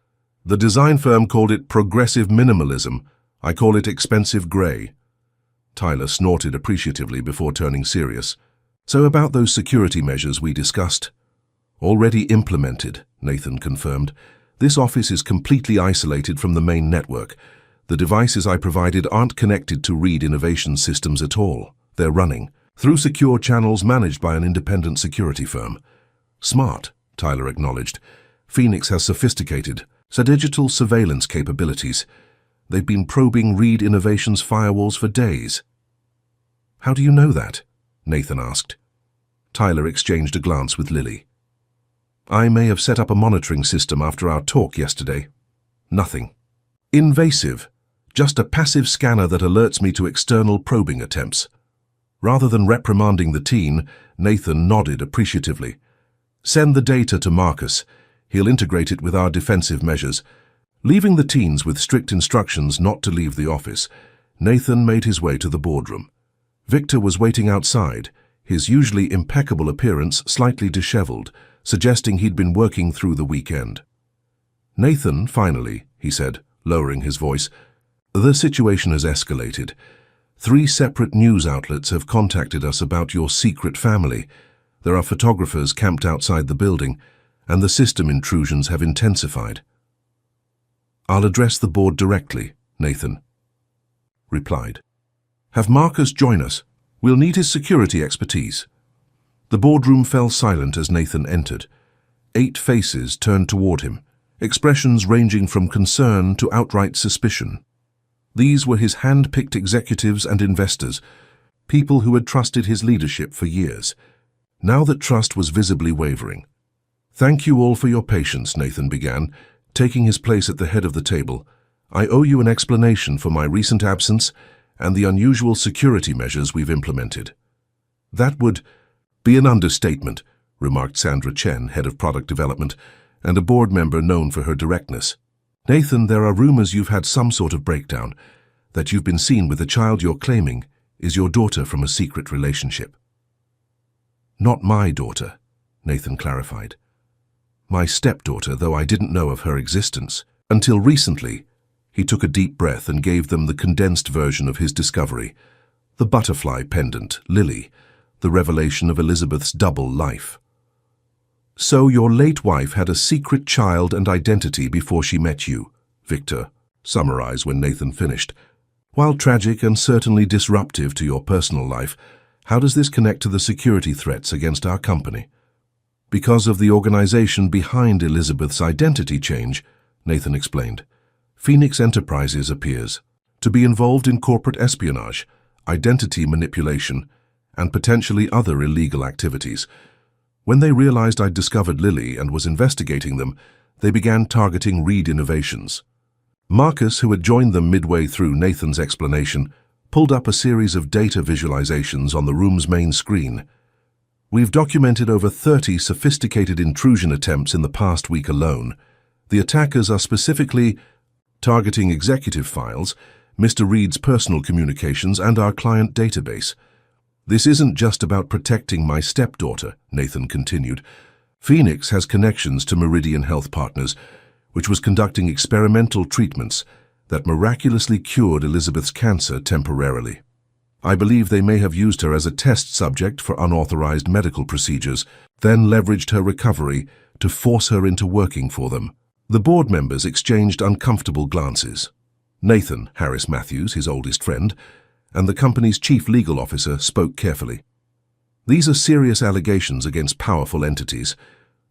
"The design firm called it progressive minimalism. I call it expensive grey." Tyler snorted appreciatively before turning serious. "So about those security measures we discussed?" "Already implemented," Nathan confirmed. "This office is completely isolated from the main network. The devices I provided aren't connected to Reed Innovation systems at all. They're running through secure channels managed by an independent security firm." "Smart," Tyler acknowledged. "Phoenix has sophisticated, digital surveillance capabilities. They've been probing Reed Innovation's firewalls for days." "How do you know that?" Nathan asked. Tyler exchanged a glance with Lily. "I may have set up a monitoring system after our talk yesterday." "Nothing invasive, just a passive scanner that alerts me to external probing attempts." Rather than reprimanding the teen, Nathan nodded appreciatively. "Send the data to Marcus. He'll integrate it with our defensive measures." Leaving the teens with strict instructions not to leave the office, Nathan made his way to the boardroom. Victor was waiting outside, his usually impeccable appearance slightly disheveled, suggesting he'd been working through the weekend. "Nathan, finally," he said, lowering his voice, "the situation has escalated. 3 separate news outlets have contacted us about your secret family. There are photographers camped outside the building, and the system intrusions have intensified." "I'll address the board directly," Nathan replied. "Have Marcus join us. We'll need his security expertise." The boardroom fell silent as Nathan entered. 8 faces turned toward him, expressions ranging from concern to outright suspicion. These were his hand-picked executives and investors, people who had trusted his leadership for years. Now that trust was visibly wavering. "Thank you all for your patience," Nathan began, taking his place at the head of the table. I owe you an explanation for my recent absence and the unusual security measures we've implemented." "That would be an understatement," remarked Sandra Chen, head of product development, and a board member known for her directness. "Nathan, there are rumors you've had some sort of breakdown, that you've been seen with the child you're claiming is your daughter from a secret relationship." "Not my daughter," Nathan clarified. "My stepdaughter, though I didn't know of her existence. Until recently." He took a deep breath and gave them the condensed version of his discovery. The butterfly pendant, Lily, the revelation of Elizabeth's double life. "So your late wife had a secret child and identity before she met you," Victor summarized when Nathan finished. "While tragic and certainly disruptive to your personal life, how does this connect to the security threats against our company?" "Because of the organization behind Elizabeth's identity change," Nathan explained. "Phoenix Enterprises appears to be involved in corporate espionage, identity manipulation, and potentially other illegal activities. When they realized I'd discovered Lily and was investigating them, they began targeting Reed Innovations." Marcus, who had joined them midway through Nathan's explanation, pulled up a series of data visualizations on the room's main screen. "We've documented over 30 sophisticated intrusion attempts in the past week alone. The attackers are specifically targeting executive files, Mr. Reed's personal communications, and our client database. This isn't just about protecting my stepdaughter," Nathan continued. "Phoenix has connections to Meridian Health Partners, which was conducting experimental treatments that miraculously cured Elizabeth's cancer temporarily. I believe they may have used her as a test subject for unauthorized medical procedures, then leveraged her recovery to force her into working for them." The board members exchanged uncomfortable glances. Nathan, Harris Matthews, his oldest friend, and the company's chief legal officer spoke carefully. "These are serious allegations against powerful entities.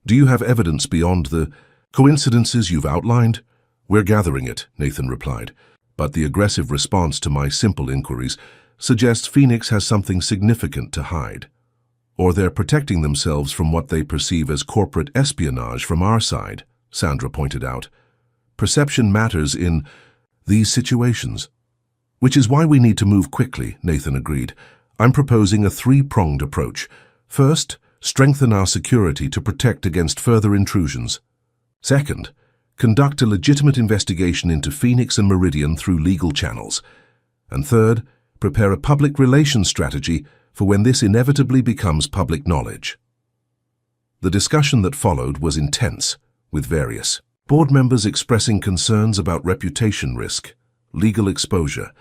Do you have evidence beyond the coincidences you've outlined?" "We're gathering it," Nathan replied, "but the aggressive response to my simple inquiries suggests Phoenix has something significant to hide. Or they're protecting themselves from what they perceive as corporate espionage from our side," Sandra pointed out. "Perception matters in these situations." "Which is why we need to move quickly," Nathan agreed. "I'm proposing a three-pronged approach. First, strengthen our security to protect against further intrusions. Second, conduct a legitimate investigation into Phoenix and Meridian through legal channels. And third, prepare a public relations strategy for when this inevitably becomes public knowledge." The discussion that followed was intense, with various board members expressing concerns about reputation risk, legal exposure,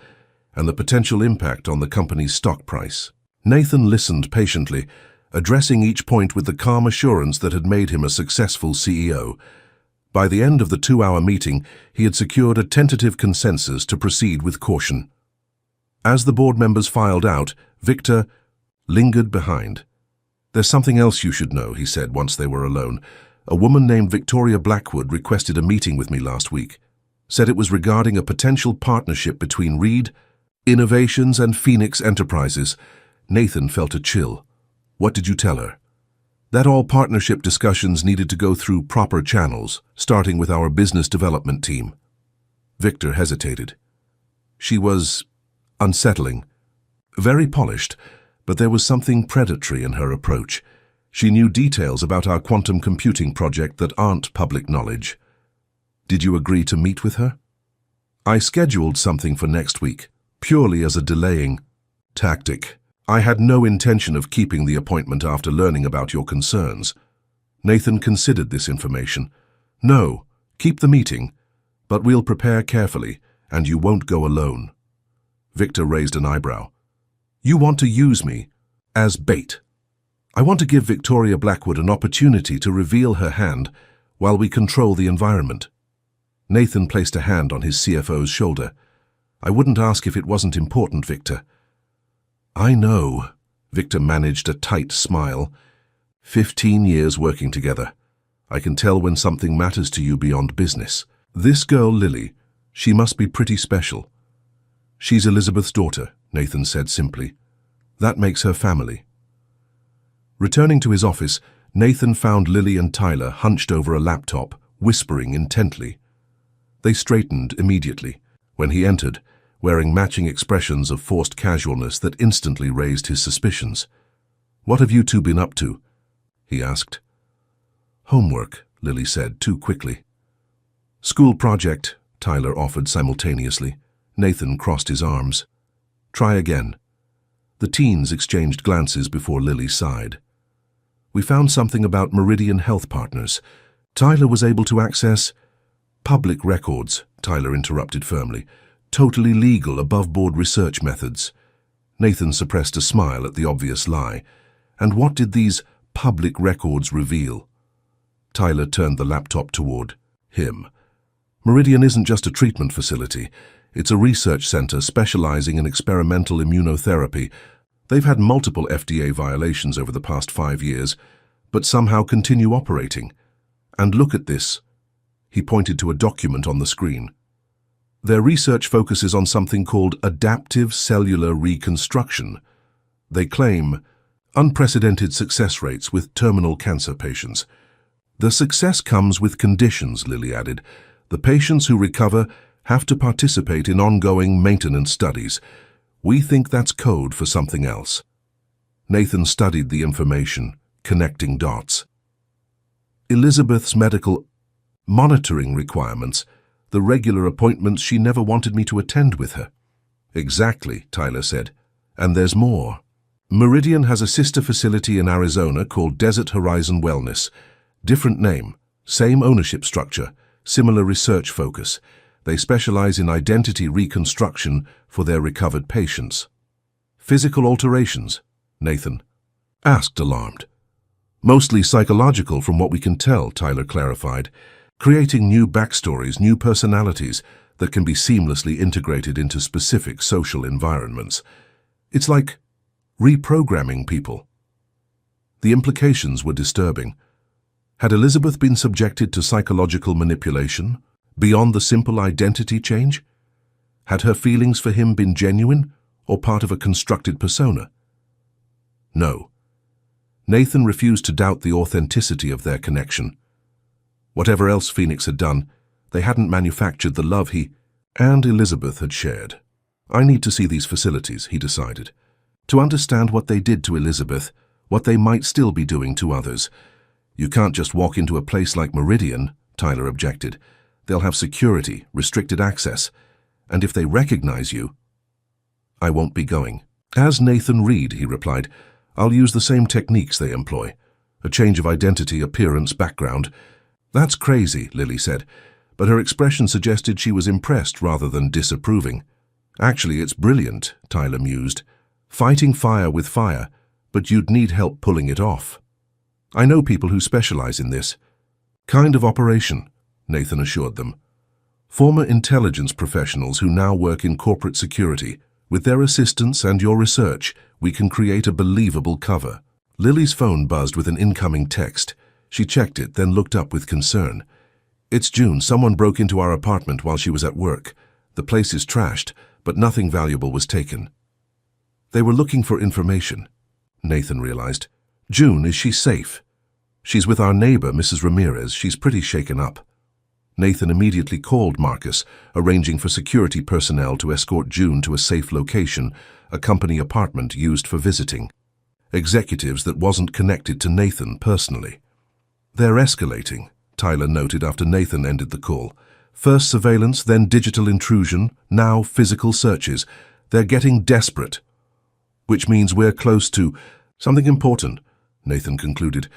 and the potential impact on the company's stock price. Nathan listened patiently, addressing each point with the calm assurance that had made him a successful CEO. By the end of the 2-hour meeting, he had secured a tentative consensus to proceed with caution. As the board members filed out, Victor lingered behind. "There's something else you should know," he said once they were alone. "A woman named Victoria Blackwood requested a meeting with me last week. Said it was regarding a potential partnership between Reed Innovations and Phoenix Enterprises." Nathan felt a chill. "What did you tell her?" "That all partnership discussions needed to go through proper channels, starting with our business development team." Victor hesitated. She was unsettling. Very polished, but there was something predatory in her approach. She knew details about our quantum computing project that aren't public knowledge. "Did you agree to meet with her?" "I scheduled something for next week, purely as a delaying tactic. I had no intention of keeping the appointment after learning about your concerns." Nathan considered this information. "No, keep the meeting, but we'll prepare carefully, and you won't go alone." Victor raised an eyebrow. "You want to use me as bait?" "I want to give Victoria Blackwood an opportunity to reveal her hand while we control the environment." Nathan placed a hand on his CFO's shoulder. "I wouldn't ask if it wasn't important, Victor." "I know." Victor managed a tight smile. 15 years working together. I can tell when something matters to you beyond business. This girl, Lily, she must be pretty special." "She's Elizabeth's daughter," Nathan said simply. "That makes her family." Returning to his office, Nathan found Lily and Tyler hunched over a laptop, whispering intently. They straightened immediately when he entered, wearing matching expressions of forced casualness that instantly raised his suspicions. "What have you two been up to?" he asked. "Homework," Lily said too quickly. "School project," Tyler offered simultaneously. Nathan crossed his arms. "Try again." The teens exchanged glances before Lily sighed. "We found something about Meridian Health Partners. Tyler was able to access—" "Public records," Tyler interrupted firmly. "Totally legal, above-board research methods." Nathan suppressed a smile at the obvious lie. "And what did these public records reveal?" Tyler turned the laptop toward him. "Meridian isn't just a treatment facility. It's a research center specializing in experimental immunotherapy. They've had multiple FDA violations over the past 5 years, but somehow continue operating. And look at this." He pointed to a document on the screen. "Their research focuses on something called adaptive cellular reconstruction. They claim unprecedented success rates with terminal cancer patients. The success comes with conditions," Lily added. "The patients who recover have to participate in ongoing maintenance studies. We think that's code for something else." Nathan studied the information, connecting dots. "Elizabeth's medical monitoring requirements, the regular appointments she never wanted me to attend with her." "Exactly," Tyler said. "And there's more. Meridian has a sister facility in Arizona called Desert Horizon Wellness. Different name, same ownership structure, similar research focus. They specialize in identity reconstruction for their recovered patients." "Physical alterations?" Nathan asked, alarmed. "Mostly psychological from what we can tell," Tyler clarified. "Creating new backstories, new personalities that can be seamlessly integrated into specific social environments. It's like reprogramming people." The implications were disturbing. Had Elizabeth been subjected to psychological manipulation, beyond the simple identity change? Had her feelings for him been genuine, or part of a constructed persona? No. Nathan refused to doubt the authenticity of their connection. Whatever else Phoenix had done, they hadn't manufactured the love he and Elizabeth had shared. "I need to see these facilities," he decided, "to understand what they did to Elizabeth, what they might still be doing to others." "You can't just walk into a place like Meridian," Tyler objected. "They'll have security, restricted access, and if they recognize you—" "I won't be going." "As Nathan Reed," he replied, "I'll use the same techniques they employ. A change of identity, appearance, background." "That's crazy," Lily said, but her expression suggested she was impressed rather than disapproving. "Actually, it's brilliant," Tyler mused. "Fighting fire with fire, but you'd need help pulling it off. I know people who specialize in this kind of operation," Nathan assured them. "Former intelligence professionals who now work in corporate security. With their assistance and your research, we can create a believable cover." Lily's phone buzzed with an incoming text. She checked it, then looked up with concern. "It's June. Someone broke into our apartment while she was at work. The place is trashed, but nothing valuable was taken." They were looking for information, Nathan realized. "June, is she safe?" "She's with our neighbor, Mrs. Ramirez. She's pretty shaken up." Nathan immediately called Marcus, arranging for security personnel to escort June to a safe location, a company apartment used for visiting. Executives that wasn't connected to Nathan personally. "They're escalating," Tyler noted after Nathan ended the call. "First surveillance, then digital intrusion, now physical searches. They're getting desperate." "Which means we're close to something important," Nathan concluded.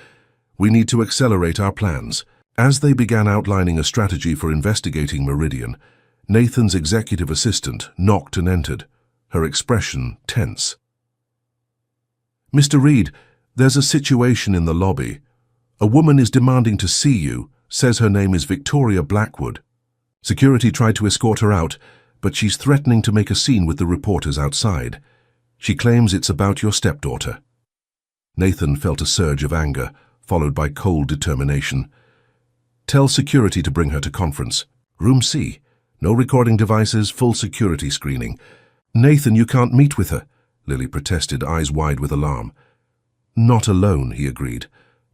"We need to accelerate our plans." As they began outlining a strategy for investigating Meridian, Nathan's executive assistant knocked and entered, her expression tense. "Mr. Reed, there's a situation in the lobby. A woman is demanding to see you, says her name is Victoria Blackwood. Security tried to escort her out, but she's threatening to make a scene with the reporters outside. She claims it's about your stepdaughter." Nathan felt a surge of anger, followed by cold determination. "Tell security to bring her to conference. Room C. No recording devices, full security screening." "Nathan, you can't meet with her," Lily protested, eyes wide with alarm. "Not alone," he agreed.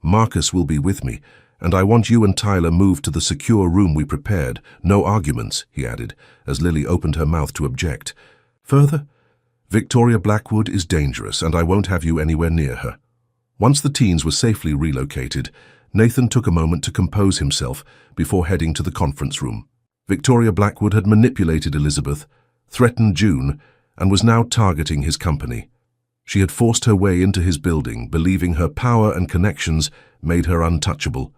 "Marcus will be with me, And I want you and Tyler moved to the secure room we prepared. No arguments, he added, as Lily opened her mouth to object. Further, Victoria Blackwood is dangerous, and I won't have you anywhere near her. Once the teens were safely relocated, Nathan took a moment to compose himself before heading to the conference room. Victoria Blackwood had manipulated Elizabeth, threatened June, and was now targeting his company. She had forced her way into his building, believing her power and connections made her untouchable.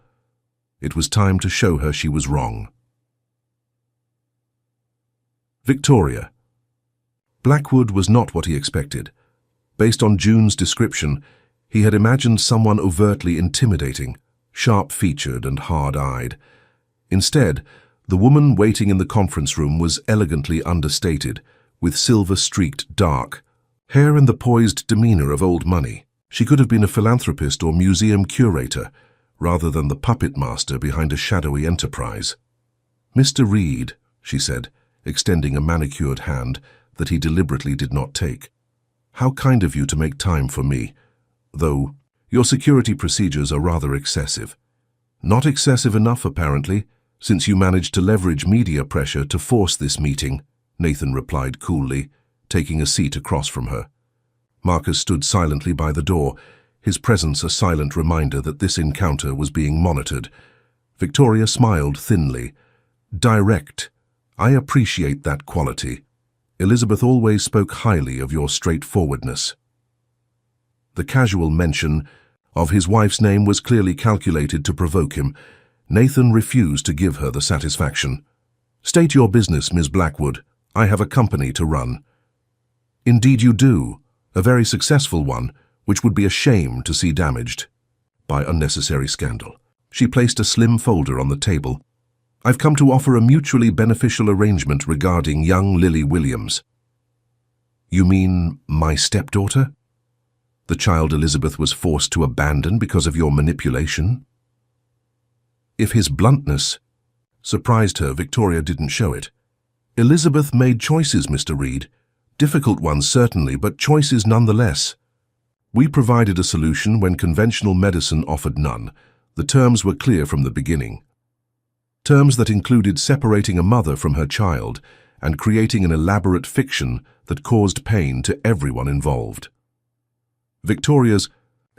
It was time to show her she was wrong. Victoria. Blackwood was not what he expected. Based on June's description, he had imagined someone overtly intimidating, sharp-featured and hard-eyed. Instead, the woman waiting in the conference room was elegantly understated, with silver-streaked dark hair and the poised demeanor of old money. She could have been a philanthropist or museum curator, rather than the puppet master behind a shadowy enterprise. "Mr. Reed," she said, extending a manicured hand that he deliberately did not take. "How kind of you to make time for me, though your security procedures are rather excessive." "Not excessive enough, apparently, since you managed to leverage media pressure to force this meeting," Nathan replied coolly, taking a seat across from her. Marcus stood silently by the door, his presence a silent reminder that this encounter was being monitored. Victoria smiled thinly. "Direct. I appreciate that quality. Elizabeth always spoke highly of your straightforwardness." The casual mention of his wife's name was clearly calculated to provoke him. Nathan refused to give her the satisfaction. "State your business, Ms. Blackwood. I have a company to run." "Indeed you do. A very successful one, which would be a shame to see damaged by unnecessary scandal." She placed a slim folder on the table. "I've come to offer a mutually beneficial arrangement regarding young Lily Williams." "You mean my stepdaughter? The child Elizabeth was forced to abandon because of your manipulation?" If his bluntness surprised her, Victoria didn't show it. "Elizabeth made choices, Mr. Reed. Difficult ones, certainly, but choices nonetheless. We provided a solution when conventional medicine offered none. The terms were clear from the beginning. Terms that included separating a mother from her child and creating an elaborate fiction that caused pain to everyone involved." Victoria's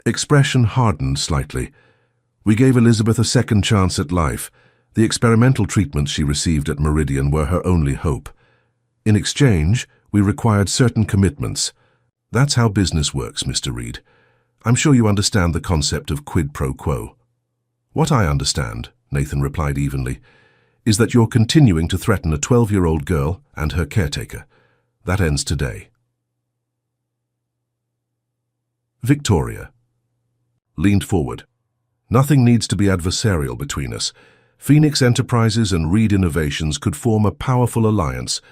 expression hardened slightly. "We gave Elizabeth a second chance at life. The experimental treatments she received at Meridian were her only hope. In exchange, we required certain commitments. That's how business works, Mr. Reed. I'm sure you understand the concept of quid pro quo." "What I understand," Nathan replied evenly, "is that you're continuing to threaten a 12-year-old girl and her caretaker. That ends today." Victoria leaned forward. "Nothing needs to be adversarial between us. Phoenix Enterprises and Reed Innovations could form a powerful alliance.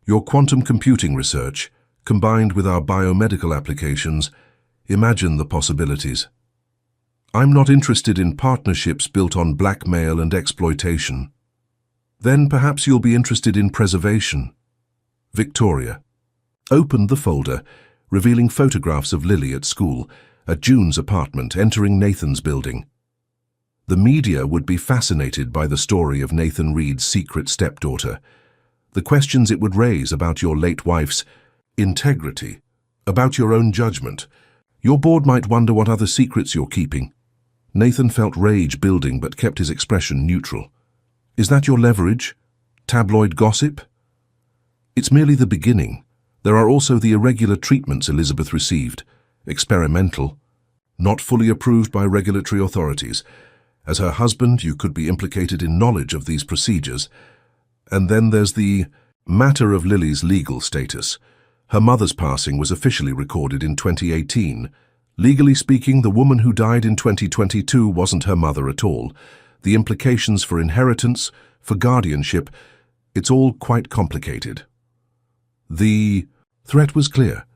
Your quantum computing research, combined with our biomedical applications, imagine the possibilities. I'm not interested in partnerships built on blackmail and exploitation." "Then perhaps you'll be interested in preservation." Victoria opened the folder, revealing photographs of Lily at school, at June's apartment, entering Nathan's building. The media would be fascinated by the story of Nathan Reed's secret stepdaughter. The questions it would raise about your late wife's integrity, about your own judgment. Your board might wonder what other secrets you're keeping. Nathan felt rage building but kept his expression neutral. "Is that your leverage? Tabloid gossip?" "It's merely the beginning. There are also the irregular treatments Elizabeth received. Experimental, not fully approved by regulatory authorities. As her husband, you could be implicated in knowledge of these procedures. And then there's the matter of Lily's legal status. Her mother's passing was officially recorded in 2018. Legally speaking, the woman who died in 2022 wasn't her mother at all. The implications for inheritance, for guardianship, it's all quite complicated." The threat was clear.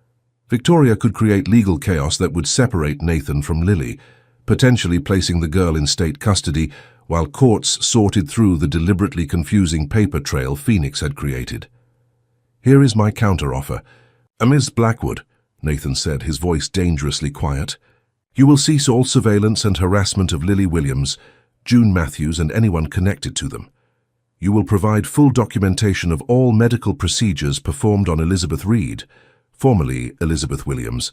Victoria could create legal chaos that would separate Nathan from Lily, potentially placing the girl in state custody while courts sorted through the deliberately confusing paper trail Phoenix had created. "Here is my counteroffer. Ms. Blackwood," Nathan said, his voice dangerously quiet, "you will cease all surveillance and harassment of Lily Williams, June Matthews and anyone connected to them. You will provide full documentation of all medical procedures performed on Elizabeth Reed, formerly Elizabeth Williams,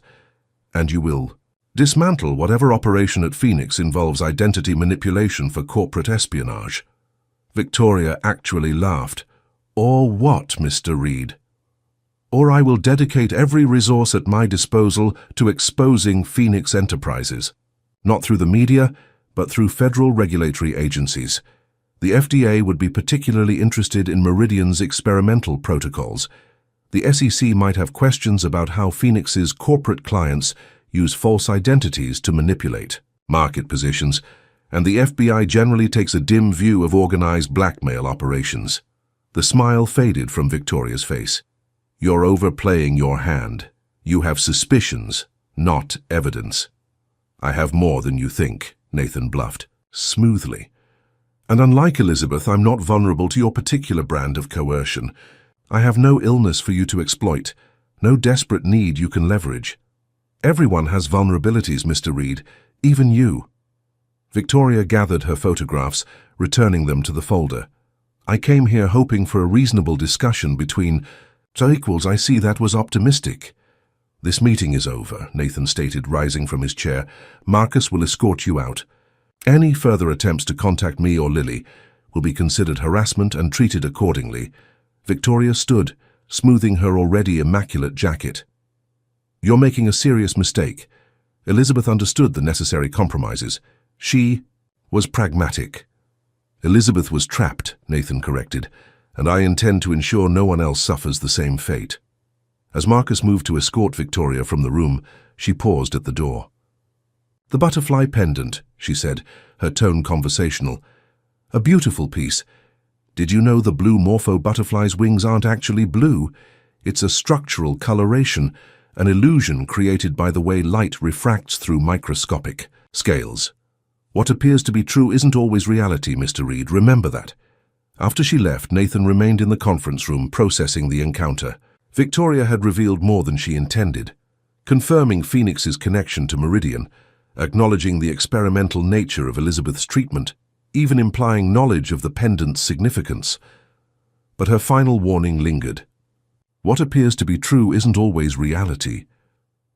and you will dismantle whatever operation at Phoenix involves identity manipulation for corporate espionage. Victoria actually laughed. Or what, Mr. Reed? Or I will dedicate every resource at my disposal to exposing Phoenix Enterprises. Not through the media, but through federal regulatory agencies. The FDA would be particularly interested in Meridian's experimental protocols. The SEC might have questions about how Phoenix's corporate clients use false identities to manipulate market positions, and the FBI generally takes a dim view of organized blackmail operations. The smile faded from Victoria's face. You're overplaying your hand. You have suspicions, not evidence. I have more than you think, Nathan bluffed, smoothly. And unlike Elizabeth, I'm not vulnerable to your particular brand of coercion. I have no illness for you to exploit, no desperate need you can leverage. Everyone has vulnerabilities, Mr. Reed, even you. Victoria gathered her photographs, returning them to the folder. I came here hoping for a reasonable discussion between equals. I see that was optimistic. This meeting is over, Nathan stated, rising from his chair. Marcus will escort you out. Any further attempts to contact me or Lily will be considered harassment and treated accordingly. Victoria stood, smoothing her already immaculate jacket. You're making a serious mistake. Elizabeth understood the necessary compromises. She was pragmatic. Elizabeth was trapped, Nathan corrected, and I intend to ensure no one else suffers the same fate. As Marcus moved to escort Victoria from the room, she paused at the door. The butterfly pendant, she said, her tone conversational. A beautiful piece. Did you know the blue morpho butterfly's wings aren't actually blue? It's a structural coloration, an illusion created by the way light refracts through microscopic scales. What appears to be true isn't always reality, Mr. Reed. Remember that. After she left, Nathan remained in the conference room processing the encounter. Victoria had revealed more than she intended, confirming Phoenix's connection to Meridian, acknowledging the experimental nature of Elizabeth's treatment, even implying knowledge of the pendant's significance. But her final warning lingered. What appears to be true isn't always reality.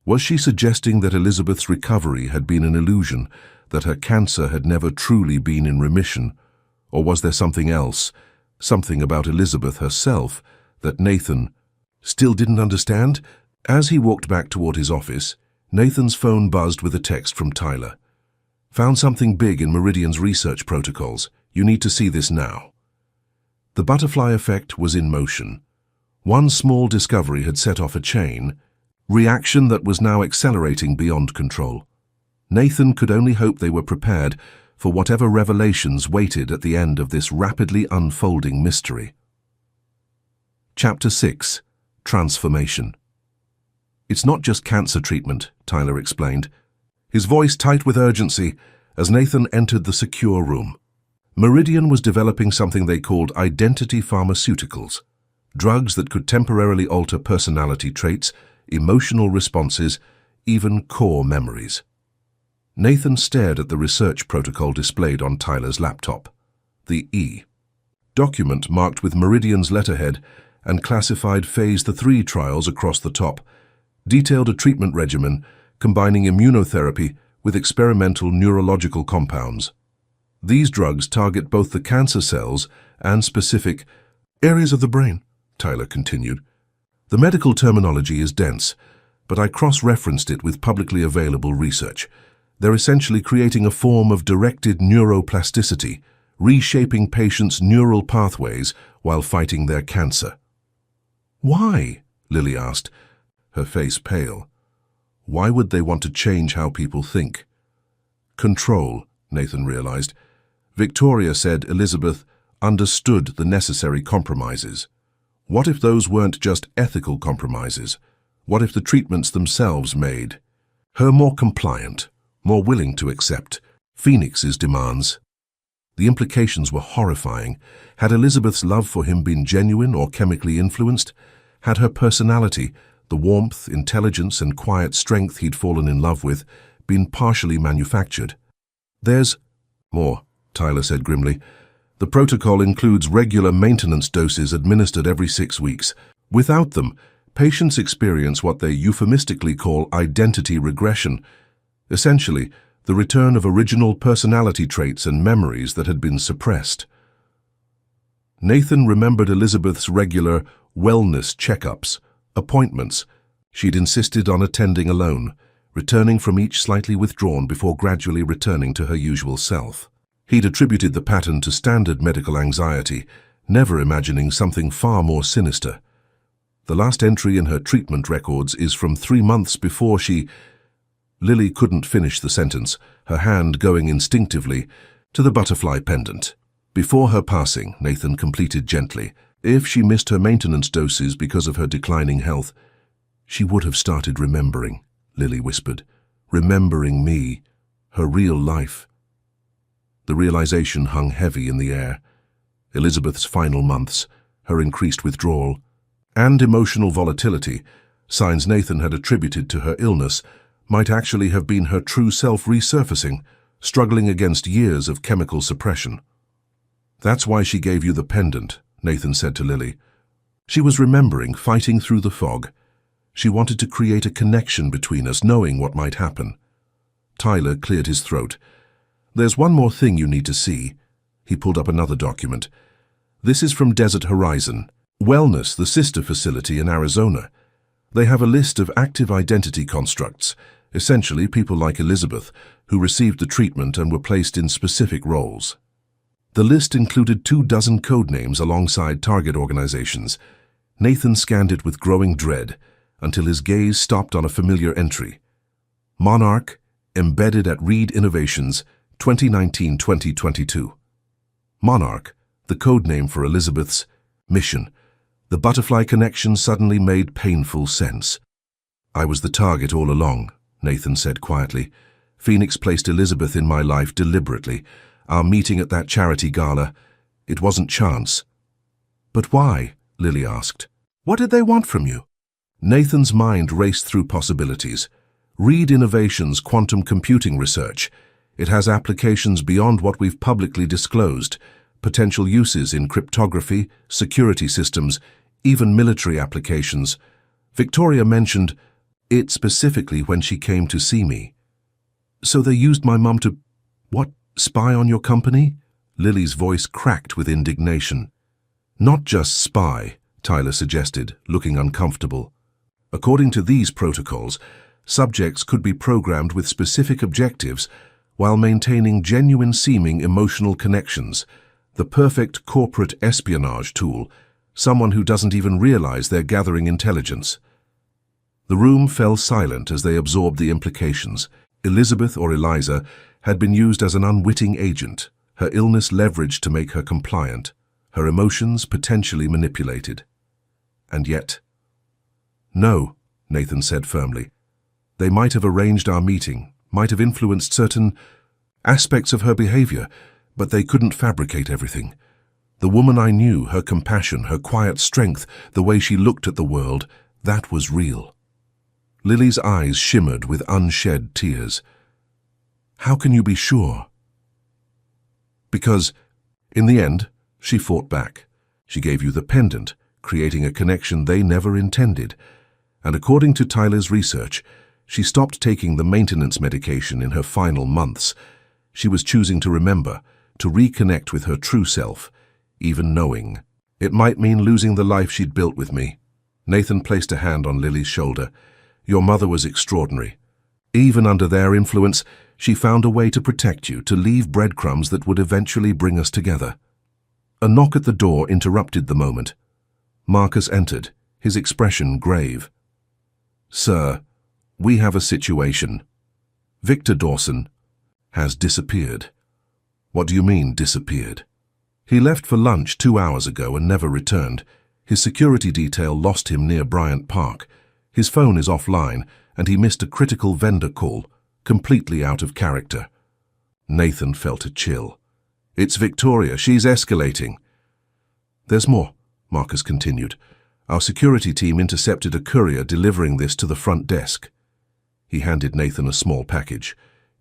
Was she suggesting that Elizabeth's recovery had been an illusion, that her cancer had never truly been in remission? Or was there something else, something about Elizabeth herself, that Nathan still didn't understand? As he walked back toward his office, Nathan's phone buzzed with a text from Tyler. Found something big in Meridian's research protocols. You need to see this now. The butterfly effect was in motion. One small discovery had set off a chain reaction that was now accelerating beyond control. Nathan could only hope they were prepared for whatever revelations waited at the end of this rapidly unfolding mystery. Chapter 6. Transformation. It's not just cancer treatment, Tyler explained, his voice tight with urgency as Nathan entered the secure room. Meridian was developing something they called identity pharmaceuticals, drugs that could temporarily alter personality traits, emotional responses, even core memories. Nathan stared at the research protocol displayed on Tyler's laptop. The E document marked with Meridian's letterhead and classified Phase 3 trials across the top, detailed a treatment regimen combining immunotherapy with experimental neurological compounds. These drugs target both the cancer cells and specific areas of the brain, Tyler continued. The medical terminology is dense, but I cross-referenced it with publicly available research. They're essentially creating a form of directed neuroplasticity, reshaping patients' neural pathways while fighting their cancer. Why? Lily asked, her face pale. Why would they want to change how people think? Control, Nathan realized. Victoria said Elizabeth understood the necessary compromises. What if those weren't just ethical compromises? What if the treatments themselves made her more compliant, more willing to accept Phoenix's demands? The implications were horrifying. Had Elizabeth's love for him been genuine or chemically influenced? Had her personality, the warmth, intelligence, and quiet strength he'd fallen in love with, been partially manufactured? There's more, Tyler said grimly. The protocol includes regular maintenance doses administered every 6 weeks. Without them, patients experience what they euphemistically call identity regression, essentially the return of original personality traits and memories that had been suppressed. Nathan remembered Elizabeth's regular wellness checkups, appointments she'd insisted on attending alone, returning from each slightly withdrawn before gradually returning to her usual self. He'd attributed the pattern to standard medical anxiety, never imagining something far more sinister. The last entry in her treatment records is from 3 months before she... Lily couldn't finish the sentence, her hand going instinctively to the butterfly pendant. Before her passing, Nathan completed gently, if she missed her maintenance doses because of her declining health, she would have started remembering, Lily whispered. Remembering me, her real life. The realization hung heavy in the air. Elizabeth's final months, her increased withdrawal, and emotional volatility, signs Nathan had attributed to her illness, might actually have been her true self resurfacing, struggling against years of chemical suppression. That's why she gave you the pendant, Nathan said to Lily. She was remembering, fighting through the fog. She wanted to create a connection between us, knowing what might happen. Tyler cleared his throat. There's one more thing you need to see. He pulled up another document. This is from Desert Horizon, Wellness, the sister facility in Arizona. They have a list of active identity constructs, essentially people like Elizabeth, who received the treatment and were placed in specific roles. The list included 24 code names alongside target organizations. Nathan scanned it with growing dread until his gaze stopped on a familiar entry. Monarch, embedded at Reed Innovations, 2019-2022. Monarch, the code name for Elizabeth's mission. The butterfly connection suddenly made painful sense. I was the target all along, Nathan said quietly. Phoenix placed Elizabeth in my life deliberately. Our meeting at that charity gala, it wasn't chance. But why? Lily asked. What did they want from you? Nathan's mind raced through possibilities. Reed Innovations' quantum computing research. It has applications beyond what we've publicly disclosed, potential uses in cryptography, security systems, even military applications. Victoria mentioned it specifically when she came to see me. So they used my mum to, what, spy on your company? Lily's voice cracked with indignation. Not just spy, Tyler suggested, looking uncomfortable. According to these protocols, subjects could be programmed with specific objectives while maintaining genuine-seeming emotional connections, the perfect corporate espionage tool, someone who doesn't even realize they're gathering intelligence. The room fell silent as they absorbed the implications. Elizabeth, or Eliza, had been used as an unwitting agent, her illness leveraged to make her compliant, her emotions potentially manipulated. And yet... No, Nathan said firmly. They might have arranged our meeting, might have influenced certain aspects of her behavior, but they couldn't fabricate everything. The woman I knew, her compassion, her quiet strength, the way she looked at the world, that was real. Lily's eyes shimmered with unshed tears. How can you be sure? Because, in the end, she fought back. She gave you the pendant, creating a connection they never intended. And according to Tyler's research, she stopped taking the maintenance medication in her final months. She was choosing to remember, to reconnect with her true self, even knowing it might mean losing the life she'd built with me. Nathan placed a hand on Lily's shoulder. Your mother was extraordinary. Even under their influence, she found a way to protect you, to leave breadcrumbs that would eventually bring us together. A knock at the door interrupted the moment. Marcus entered, his expression grave. Sir, we have a situation. Victor Dawson has disappeared. What do you mean, disappeared? He left for lunch 2 hours ago and never returned. His security detail lost him near Bryant Park. His phone is offline, and he missed a critical vendor call, completely out of character. Nathan felt a chill. It's Victoria. She's escalating. There's more, Marcus continued. Our security team intercepted a courier delivering this to the front desk. He handed Nathan a small package.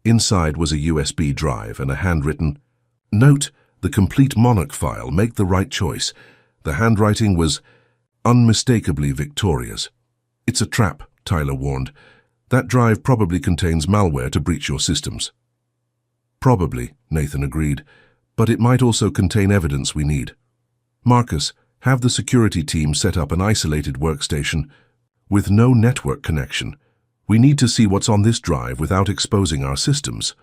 Inside was a USB drive and a handwritten, Note the complete Monarch file. Make the right choice. The handwriting was unmistakably Victoria's. It's a trap, Tyler warned. That drive probably contains malware to breach your systems. Probably, Nathan agreed, but it might also contain evidence we need. Marcus, have the security team set up an isolated workstation with no network connection. We need to see what's on this drive without exposing our systems.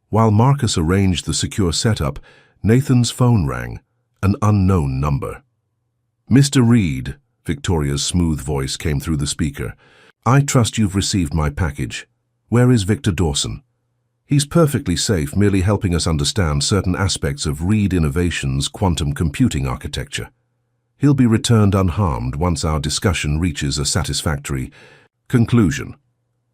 While Marcus arranged the secure setup, Nathan's phone rang, an unknown number. Mr. Reed, Victoria's smooth voice came through the speaker. I trust you've received my package. Where is Victor Dawson? He's perfectly safe, merely helping us understand certain aspects of Reed Innovations' quantum computing architecture. He'll be returned unharmed once our discussion reaches a satisfactory conclusion.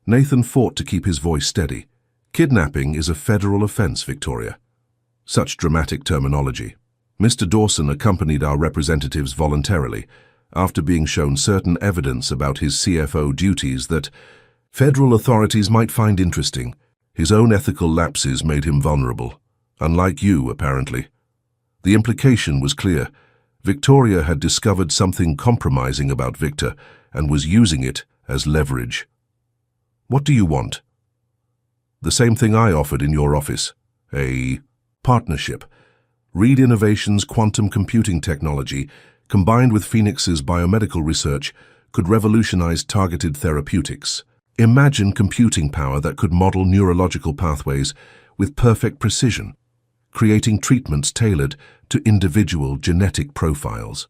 Nathan fought to keep his voice steady. Kidnapping is a federal offense, Victoria. Such dramatic terminology. Mr. Dawson accompanied our representatives voluntarily, after being shown certain evidence about his CFO duties that federal authorities might find interesting. His own ethical lapses made him vulnerable, unlike you, apparently. The implication was clear. Victoria had discovered something compromising about Victor and was using it as leverage. What do you want? The same thing I offered in your office. A partnership. Reed Innovations' quantum computing technology, combined with Phoenix's biomedical research, could revolutionize targeted therapeutics. Imagine computing power that could model neurological pathways with perfect precision, creating treatments tailored to individual genetic profiles.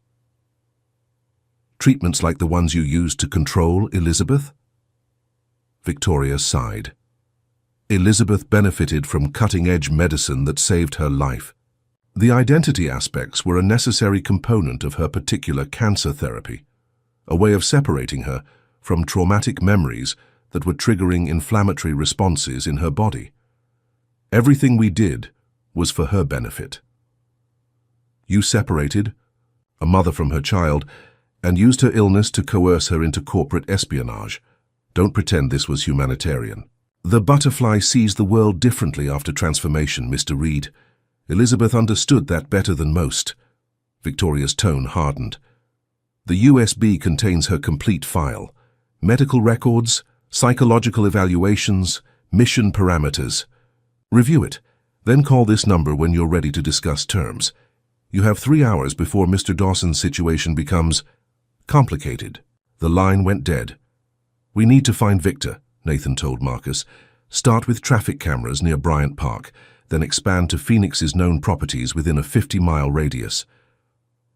Treatments like the ones you used to control Elizabeth? Victoria sighed. Elizabeth benefited from cutting-edge medicine that saved her life. The identity aspects were a necessary component of her particular cancer therapy, a way of separating her from traumatic memories that were triggering inflammatory responses in her body. Everything we did was for her benefit. You separated a mother from her child and used her illness to coerce her into corporate espionage. Don't pretend this was humanitarian. The butterfly sees the world differently after transformation, Mr. Reed. Elizabeth understood that better than most. Victoria's tone hardened. The USB contains her complete file. Medical records, psychological evaluations, mission parameters. Review it, then call this number when you're ready to discuss terms. You have 3 hours before Mr. Dawson's situation becomes complicated. The line went dead. We need to find Victor, Nathan told Marcus. Start with traffic cameras near Bryant Park, then expand to Phoenix's known properties within a 50-mile radius.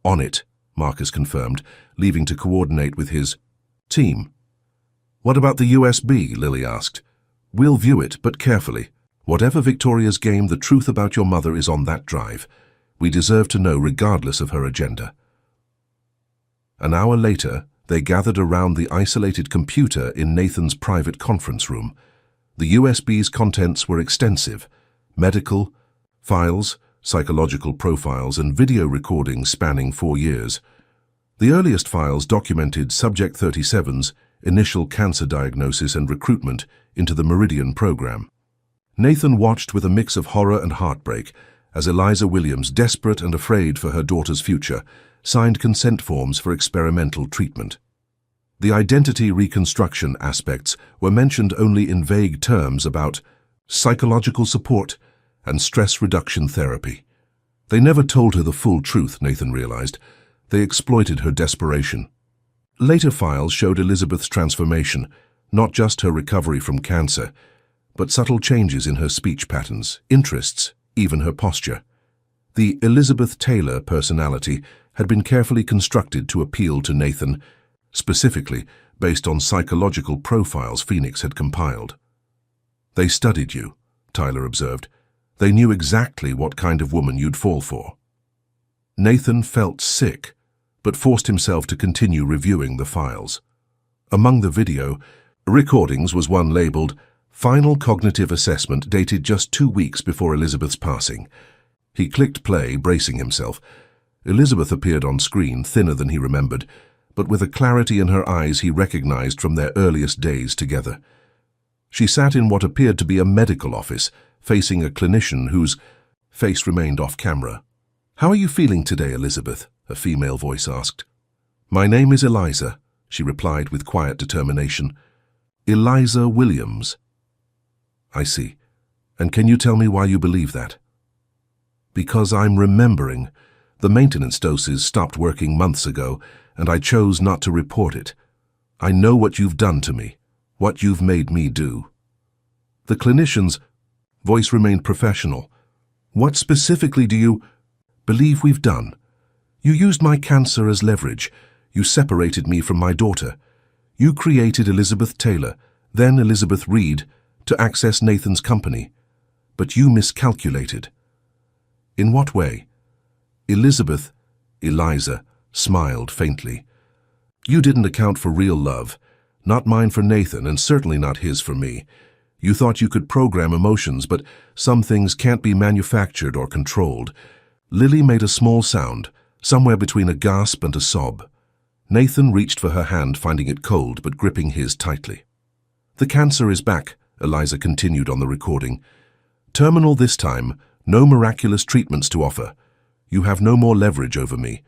On it, Marcus confirmed, leaving to coordinate with his team. What about the USB? Lily asked. We'll view it, but carefully. Whatever Victoria's game, the truth about your mother is on that drive. We deserve to know regardless of her agenda. An hour later, they gathered around the isolated computer in Nathan's private conference room. The USB's contents were extensive. Medical, files, psychological profiles, and video recordings spanning 4 years. The earliest files documented Subject 37's initial cancer diagnosis and recruitment into the Meridian program. Nathan watched with a mix of horror and heartbreak as Eliza Williams, desperate and afraid for her daughter's future, signed consent forms for experimental treatment. The identity reconstruction aspects were mentioned only in vague terms about psychological support and stress reduction therapy. They never told her the full truth, Nathan realized. They exploited her desperation. Later files showed Elizabeth's transformation, not just her recovery from cancer, but subtle changes in her speech patterns, interests, even her posture. The Elizabeth Taylor personality had been carefully constructed to appeal to Nathan, specifically based on psychological profiles Phoenix had compiled. They studied you, Tyler observed. They knew exactly what kind of woman you'd fall for. Nathan felt sick, but forced himself to continue reviewing the files. Among the video recordings was one labeled Final Cognitive Assessment, dated just 2 weeks before Elizabeth's passing. He clicked play, bracing himself. Elizabeth appeared on screen, thinner than he remembered, but with a clarity in her eyes he recognized from their earliest days together. She sat in what appeared to be a medical office, facing a clinician whose Face remained off camera. "How are you feeling today, Elizabeth?" a female voice asked. "My name is Eliza," she replied with quiet determination. "Eliza Williams." "I see. And can you tell me why you believe that?" "Because I'm remembering. The maintenance doses stopped working months ago, and I chose not to report it. I know what you've done to me, what you've made me do." The clinician's voice remained professional. "What specifically do you believe we've done? You used my cancer as leverage. You separated me from my daughter. You created Elizabeth Taylor, then Elizabeth Reed, to access Nathan's company. But you miscalculated." "In what way?" Eliza, smiled faintly. "You didn't account for real love, not mine for Nathan and certainly not his for me. You thought you could program emotions, but some things can't be manufactured or controlled." Lily made a small sound, somewhere between a gasp and a sob. Nathan reached for her hand, finding it cold but gripping his tightly. "The cancer is back," Eliza continued on the recording. "Terminal this time, no miraculous treatments to offer. You have no more leverage over me.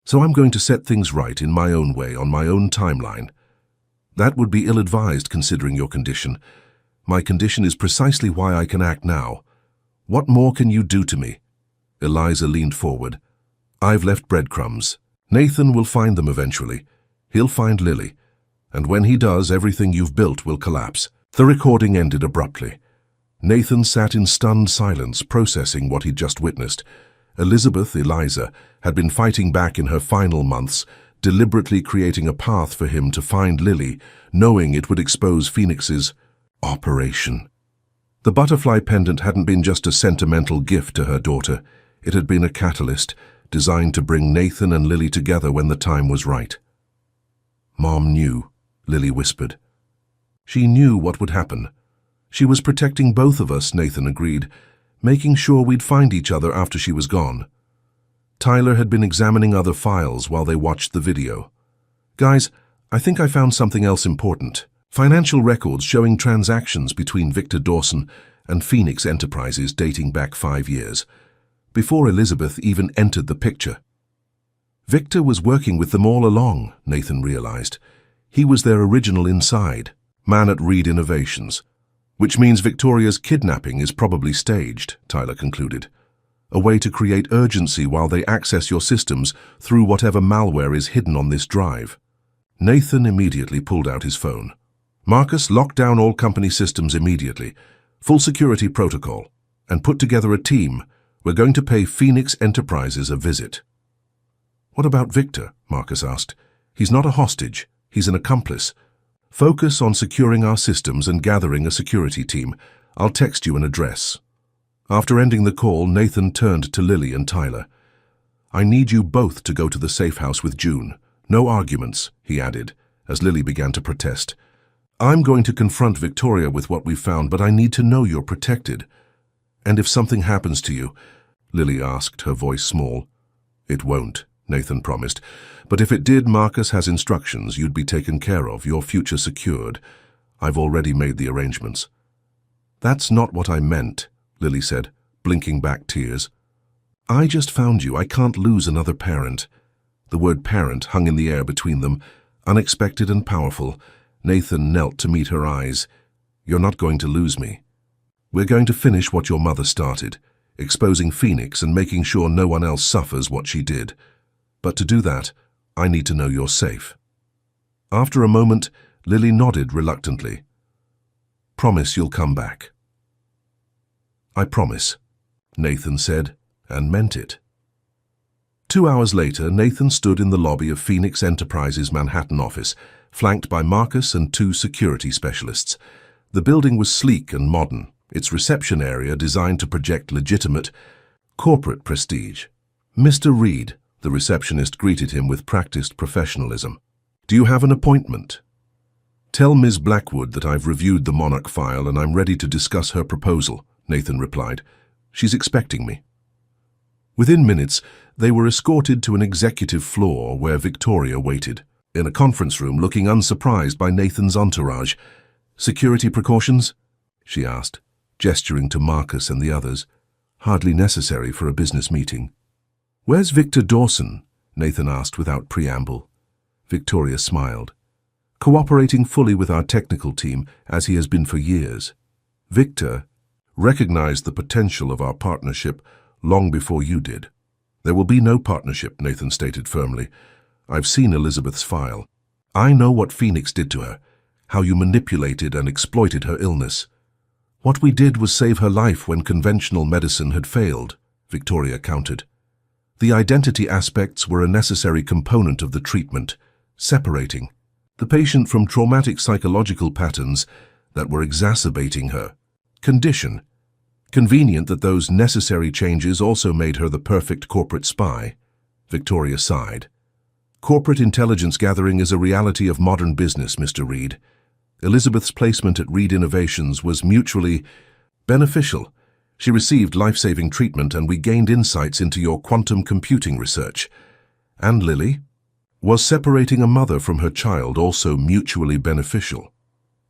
So I'm going to set things right in my own way, on my own timeline. That would be ill-advised considering your condition. My condition is precisely why I can act now. What more can you do to me?" Eliza leaned forward. "I've left breadcrumbs. Nathan will find them eventually. He'll find Lily. And when he does, everything you've built will collapse." The recording ended abruptly. Nathan sat in stunned silence, processing what he'd just witnessed. Eliza, had been fighting back in her final months, deliberately creating a path for him to find Lily, knowing it would expose Phoenix's operation. The butterfly pendant hadn't been just a sentimental gift to her daughter. It had been a catalyst, designed to bring Nathan and Lily together when the time was right. "Mom knew," Lily whispered. "She knew what would happen. She was protecting both of us," Nathan agreed, "making sure we'd find each other after she was gone." Tyler had been examining other files while they watched the video. "Guys, I think I found something else important. Financial records showing transactions between Victor Dawson and Phoenix Enterprises dating back 5 years, before Elizabeth even entered the picture." Victor was working with them all along, Nathan realized. He was their original inside man at Reed Innovations. "Which means Victoria's kidnapping is probably staged," Tyler concluded. "A way to create urgency while they access your systems through whatever malware is hidden on this drive." Nathan immediately pulled out his phone. "Marcus, lock down all company systems immediately. Full security protocol. And put together a team. We're going to pay Phoenix Enterprises a visit." "What about Victor?" Marcus asked. "He's not a hostage. He's an accomplice. Focus on securing our systems and gathering a security team. I'll text you an address." After ending the call, Nathan turned to Lily and Tyler. "I need you both to go to the safe house with June. No arguments," he added, as Lily began to protest. "I'm going to confront Victoria with what we've found, but I need to know you're protected." "And if something happens to you?" Lily asked, her voice small. "It won't," Nathan promised. "But if it did, Marcus has instructions. You'd be taken care of, your future secured. I've already made the arrangements." "That's not what I meant," Lily said, blinking back tears. "I just found you. I can't lose another parent." The word parent hung in the air between them, unexpected and powerful. Nathan knelt to meet her eyes. "You're not going to lose me. We're going to finish what your mother started, exposing Phoenix and making sure no one else suffers what she did. But to do that, I need to know you're safe." After a moment, Lily nodded reluctantly. "Promise you'll come back." "I promise," Nathan said, and meant it. 2 hours later, Nathan stood in the lobby of Phoenix Enterprises' Manhattan office, flanked by Marcus and 2 security specialists. The building was sleek and modern, its reception area designed to project legitimate, corporate prestige. "Mr. Reed," the receptionist greeted him with practiced professionalism. "Do you have an appointment?" "Tell Ms. Blackwood that I've reviewed the Monarch file and I'm ready to discuss her proposal," Nathan replied. "She's expecting me." Within minutes, they were escorted to an executive floor where Victoria waited. In a conference room, looking unsurprised by Nathan's entourage. "Security precautions?" she asked, gesturing to Marcus and the others. hardly necessary for a business meeting. "Where's Victor Dawson?" Nathan asked without preamble. Victoria smiled. "Cooperating fully with our technical team, as he has been for years. Victor recognized the potential of our partnership long before you did." "There will be no partnership," Nathan stated firmly. "I've seen Elizabeth's file. I know what Phoenix did to her, how you manipulated and exploited her illness. What we did was save her life when conventional medicine had failed," Victoria countered. "The identity aspects were a necessary component of the treatment, separating the patient from traumatic psychological patterns that were exacerbating her condition. Convenient that those necessary changes also made her the perfect corporate spy." Victoria sighed. "Corporate intelligence gathering is a reality of modern business, Mr. Reed. Elizabeth's placement at Reed Innovations was mutually beneficial. She received life-saving treatment and we gained insights into your quantum computing research. And Lily? Was separating a mother from her child also mutually beneficial?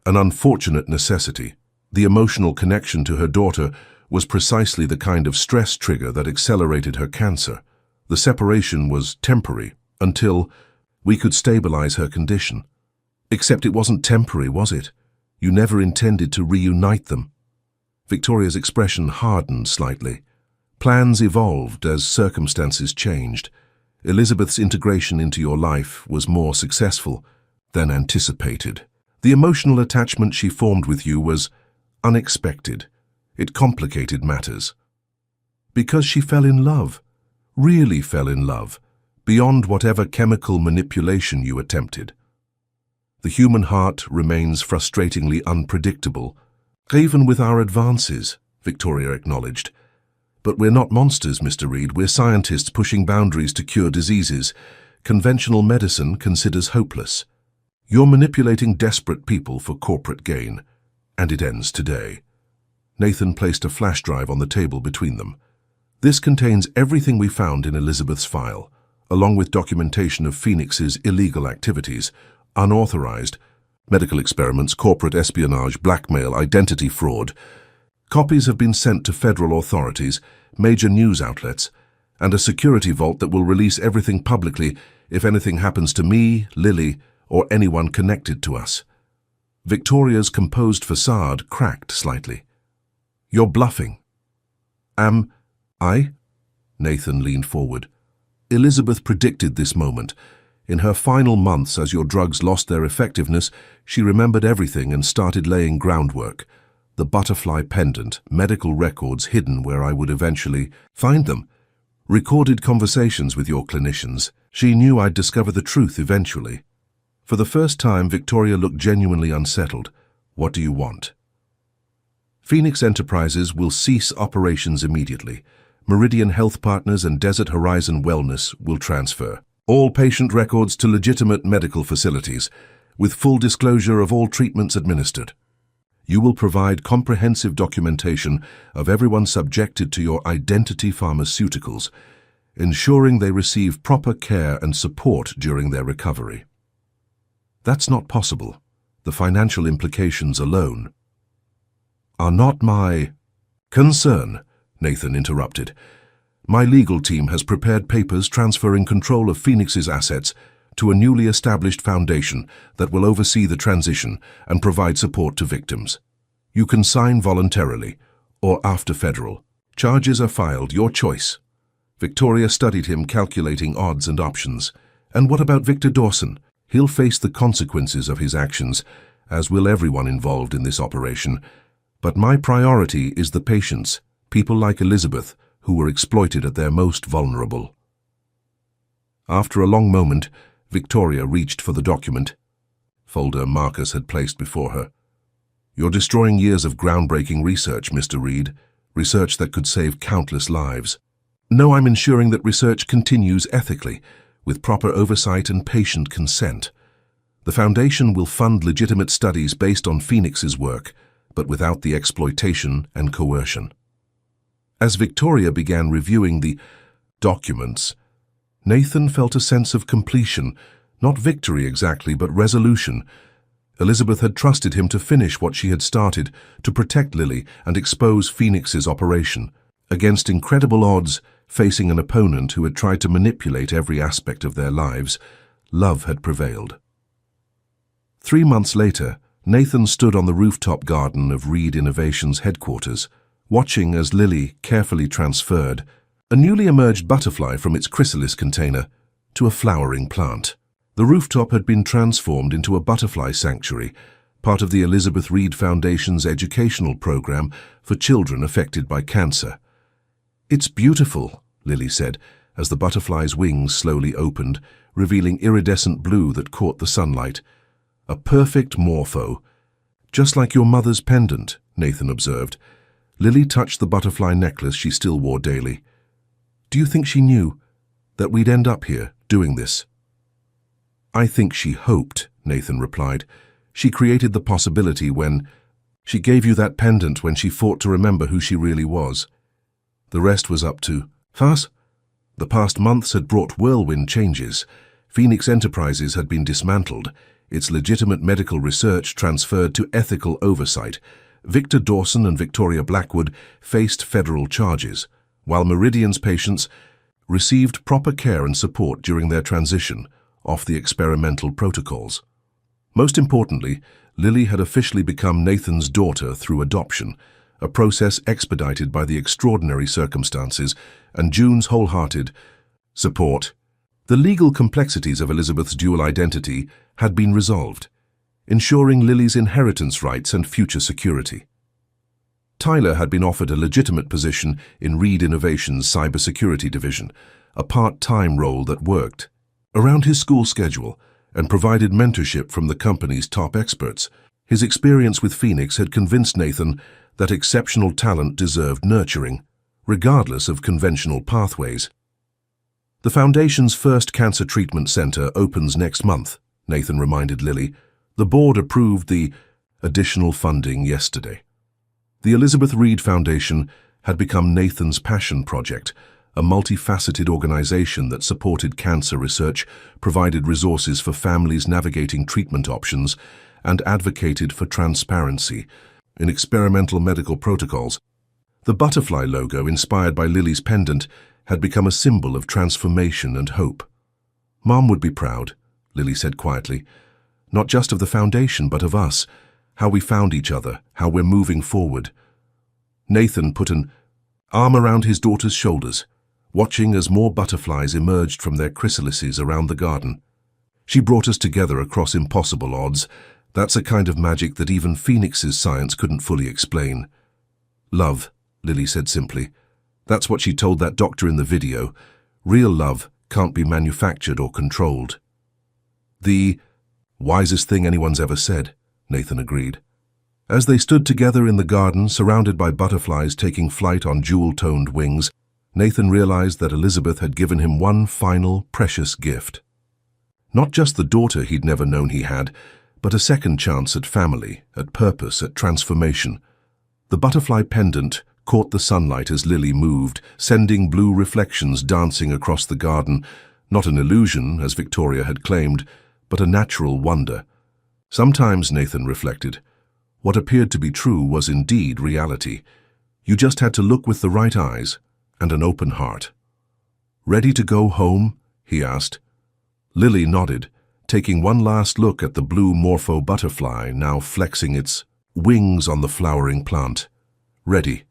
An unfortunate necessity. The emotional connection to her daughter was precisely the kind of stress trigger that accelerated her cancer. The separation was temporary until we could stabilize her condition. Except it wasn't temporary, was it? You never intended to reunite them." Victoria's expression hardened slightly. "Plans evolved as circumstances changed. Elizabeth's integration into your life was more successful than anticipated. The emotional attachment she formed with you was unexpected. It complicated matters. Because she fell in love, really fell in love, beyond whatever chemical manipulation you attempted. The human heart remains frustratingly unpredictable, even with our advances," Victoria acknowledged. "But we're not monsters, Mr. Reed. We're scientists pushing boundaries to cure diseases conventional medicine considers hopeless. You're manipulating desperate people for corporate gain, and it ends today." Nathan placed a flash drive on the table between them. "This contains everything we found in Elizabeth's file, along with documentation of Phoenix's illegal activities, unauthorized medical experiments, corporate espionage, blackmail, identity fraud. Copies have been sent to federal authorities, major news outlets, and a security vault that will release everything publicly if anything happens to me, Lily, or anyone connected to us." Victoria's composed facade cracked slightly. "You're bluffing." "Am I?" Nathan leaned forward. "Elizabeth predicted this moment. In her final months, as your drugs lost their effectiveness, she remembered everything and started laying groundwork. The butterfly pendant, medical records hidden where I would eventually find them, recorded conversations with your clinicians. She knew I'd discover the truth eventually." For the first time, Victoria looked genuinely unsettled. "What do you want?" "Phoenix Enterprises will cease operations immediately. Meridian Health Partners and Desert Horizon Wellness will transfer. All patient records to legitimate medical facilities, with full disclosure of all treatments administered. You will provide comprehensive documentation of everyone subjected to your identity pharmaceuticals, ensuring they receive proper care and support during their recovery." "That's not possible. The financial implications alone are not my concern," Nathan interrupted. "My legal team has prepared papers transferring control of Phoenix's assets to a newly established foundation that will oversee the transition and provide support to victims. You can sign voluntarily or after federal. Charges are filed, your choice." Victoria studied him, calculating odds and options. "And what about Victor Dawson? He'll face the consequences of his actions, as will everyone involved in this operation. But my priority is the patients, people like Elizabeth, who were exploited at their most vulnerable." After a long moment, Victoria reached for the document. Folder Marcus had placed before her. "You're destroying years of groundbreaking research, Mr. Reed, research that could save countless lives." "No, I'm ensuring that research continues ethically, with proper oversight and patient consent. The Foundation will fund legitimate studies based on Phoenix's work, but without the exploitation and coercion." As Victoria began reviewing the documents, Nathan felt a sense of completion, not victory exactly, but resolution. Elizabeth had trusted him to finish what she had started, to protect Lily and expose Phoenix's operation. Against incredible odds, facing an opponent who had tried to manipulate every aspect of their lives, love had prevailed. 3 months later, Nathan stood on the rooftop garden of Reed Innovations headquarters, watching as Lily carefully transferred a newly emerged butterfly from its chrysalis container to a flowering plant. The rooftop had been transformed into a butterfly sanctuary, part of the Elizabeth Reed Foundation's educational program for children affected by cancer. "It's beautiful," Lily said, as the butterfly's wings slowly opened, revealing iridescent blue that caught the sunlight. "A perfect morpho. Just like your mother's pendant," Nathan observed. Lily touched the butterfly necklace she still wore daily. "Do you think she knew that we'd end up here, doing this?" "I think she hoped," Nathan replied. "She created the possibility when she gave you that pendant when she fought to remember who she really was. The rest was up to us." The past months had brought whirlwind changes. Phoenix Enterprises had been dismantled, its legitimate medical research transferred to ethical oversight. Victor Dawson and Victoria Blackwood faced federal charges, while Meridian's patients received proper care and support during their transition off the experimental protocols. Most importantly, Lily had officially become Nathan's daughter through adoption, a process expedited by the extraordinary circumstances and June's wholehearted support. The legal complexities of Elizabeth's dual identity had been resolved, ensuring Lily's inheritance rights and future security. Tyler had been offered a legitimate position in Reed Innovations' cybersecurity division, a part-time role that worked around his school schedule and provided mentorship from the company's top experts. His experience with Phoenix had convinced Nathan that exceptional talent deserved nurturing, regardless of conventional pathways. The Foundation's first cancer treatment center opens next month, Nathan reminded Lily. The board approved the additional funding yesterday. The Elizabeth Reed Foundation had become Nathan's passion project, a multifaceted organization that supported cancer research, provided resources for families navigating treatment options, and advocated for transparency in experimental medical protocols. The butterfly logo, inspired by Lily's pendant, had become a symbol of transformation and hope. "Mom would be proud," Lily said quietly, "not just of the foundation, but of us, how we found each other, how we're moving forward." Nathan put an arm around his daughter's shoulders, watching as more butterflies emerged from their chrysalises around the garden. "She brought us together across impossible odds. That's a kind of magic that even Phoenix's science couldn't fully explain." "Love," Lily said simply. "That's what she told that doctor in the video. Real love can't be manufactured or controlled." "The wisest thing anyone's ever said," Nathan agreed. As they stood together in the garden, surrounded by butterflies taking flight on jewel-toned wings, Nathan realized that Elizabeth had given him one final, precious gift. Not just the daughter he'd never known he had, but a second chance at family, at purpose, at transformation. The butterfly pendant caught the sunlight as Lily moved, sending blue reflections dancing across the garden, not an illusion, as Victoria had claimed, but a natural wonder. Sometimes, Nathan reflected, what appeared to be true was indeed reality. You just had to look with the right eyes and an open heart. "Ready to go home?" he asked. Lily nodded, taking one last look at the blue morpho butterfly now flexing its wings on the flowering plant. Ready.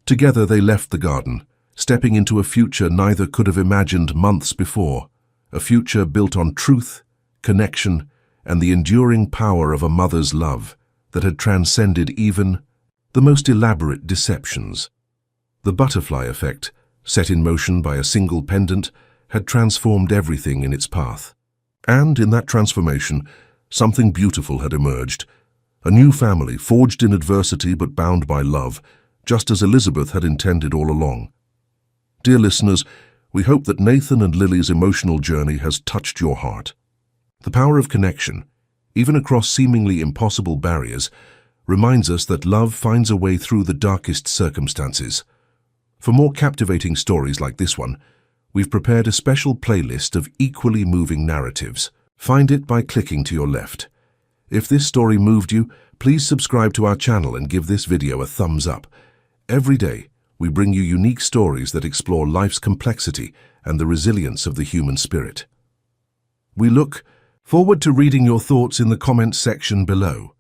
Together they left the garden, stepping into a future neither could have imagined months before, a future built on truth, connection, and the enduring power of a mother's love that had transcended even the most elaborate deceptions. The butterfly effect, set in motion by a single pendant, had transformed everything in its path. And in that transformation, something beautiful had emerged, a new family forged in adversity but bound by love, just as Elizabeth had intended all along. Dear listeners, we hope that Nathan and Lily's emotional journey has touched your heart. The power of connection, even across seemingly impossible barriers, reminds us that love finds a way through the darkest circumstances. For more captivating stories like this one, we've prepared a special playlist of equally moving narratives. Find it by clicking to your left. If this story moved you, please subscribe to our channel and give this video a thumbs up. Every day, we bring you unique stories that explore life's complexity and the resilience of the human spirit. We look forward to reading your thoughts in the comments section below.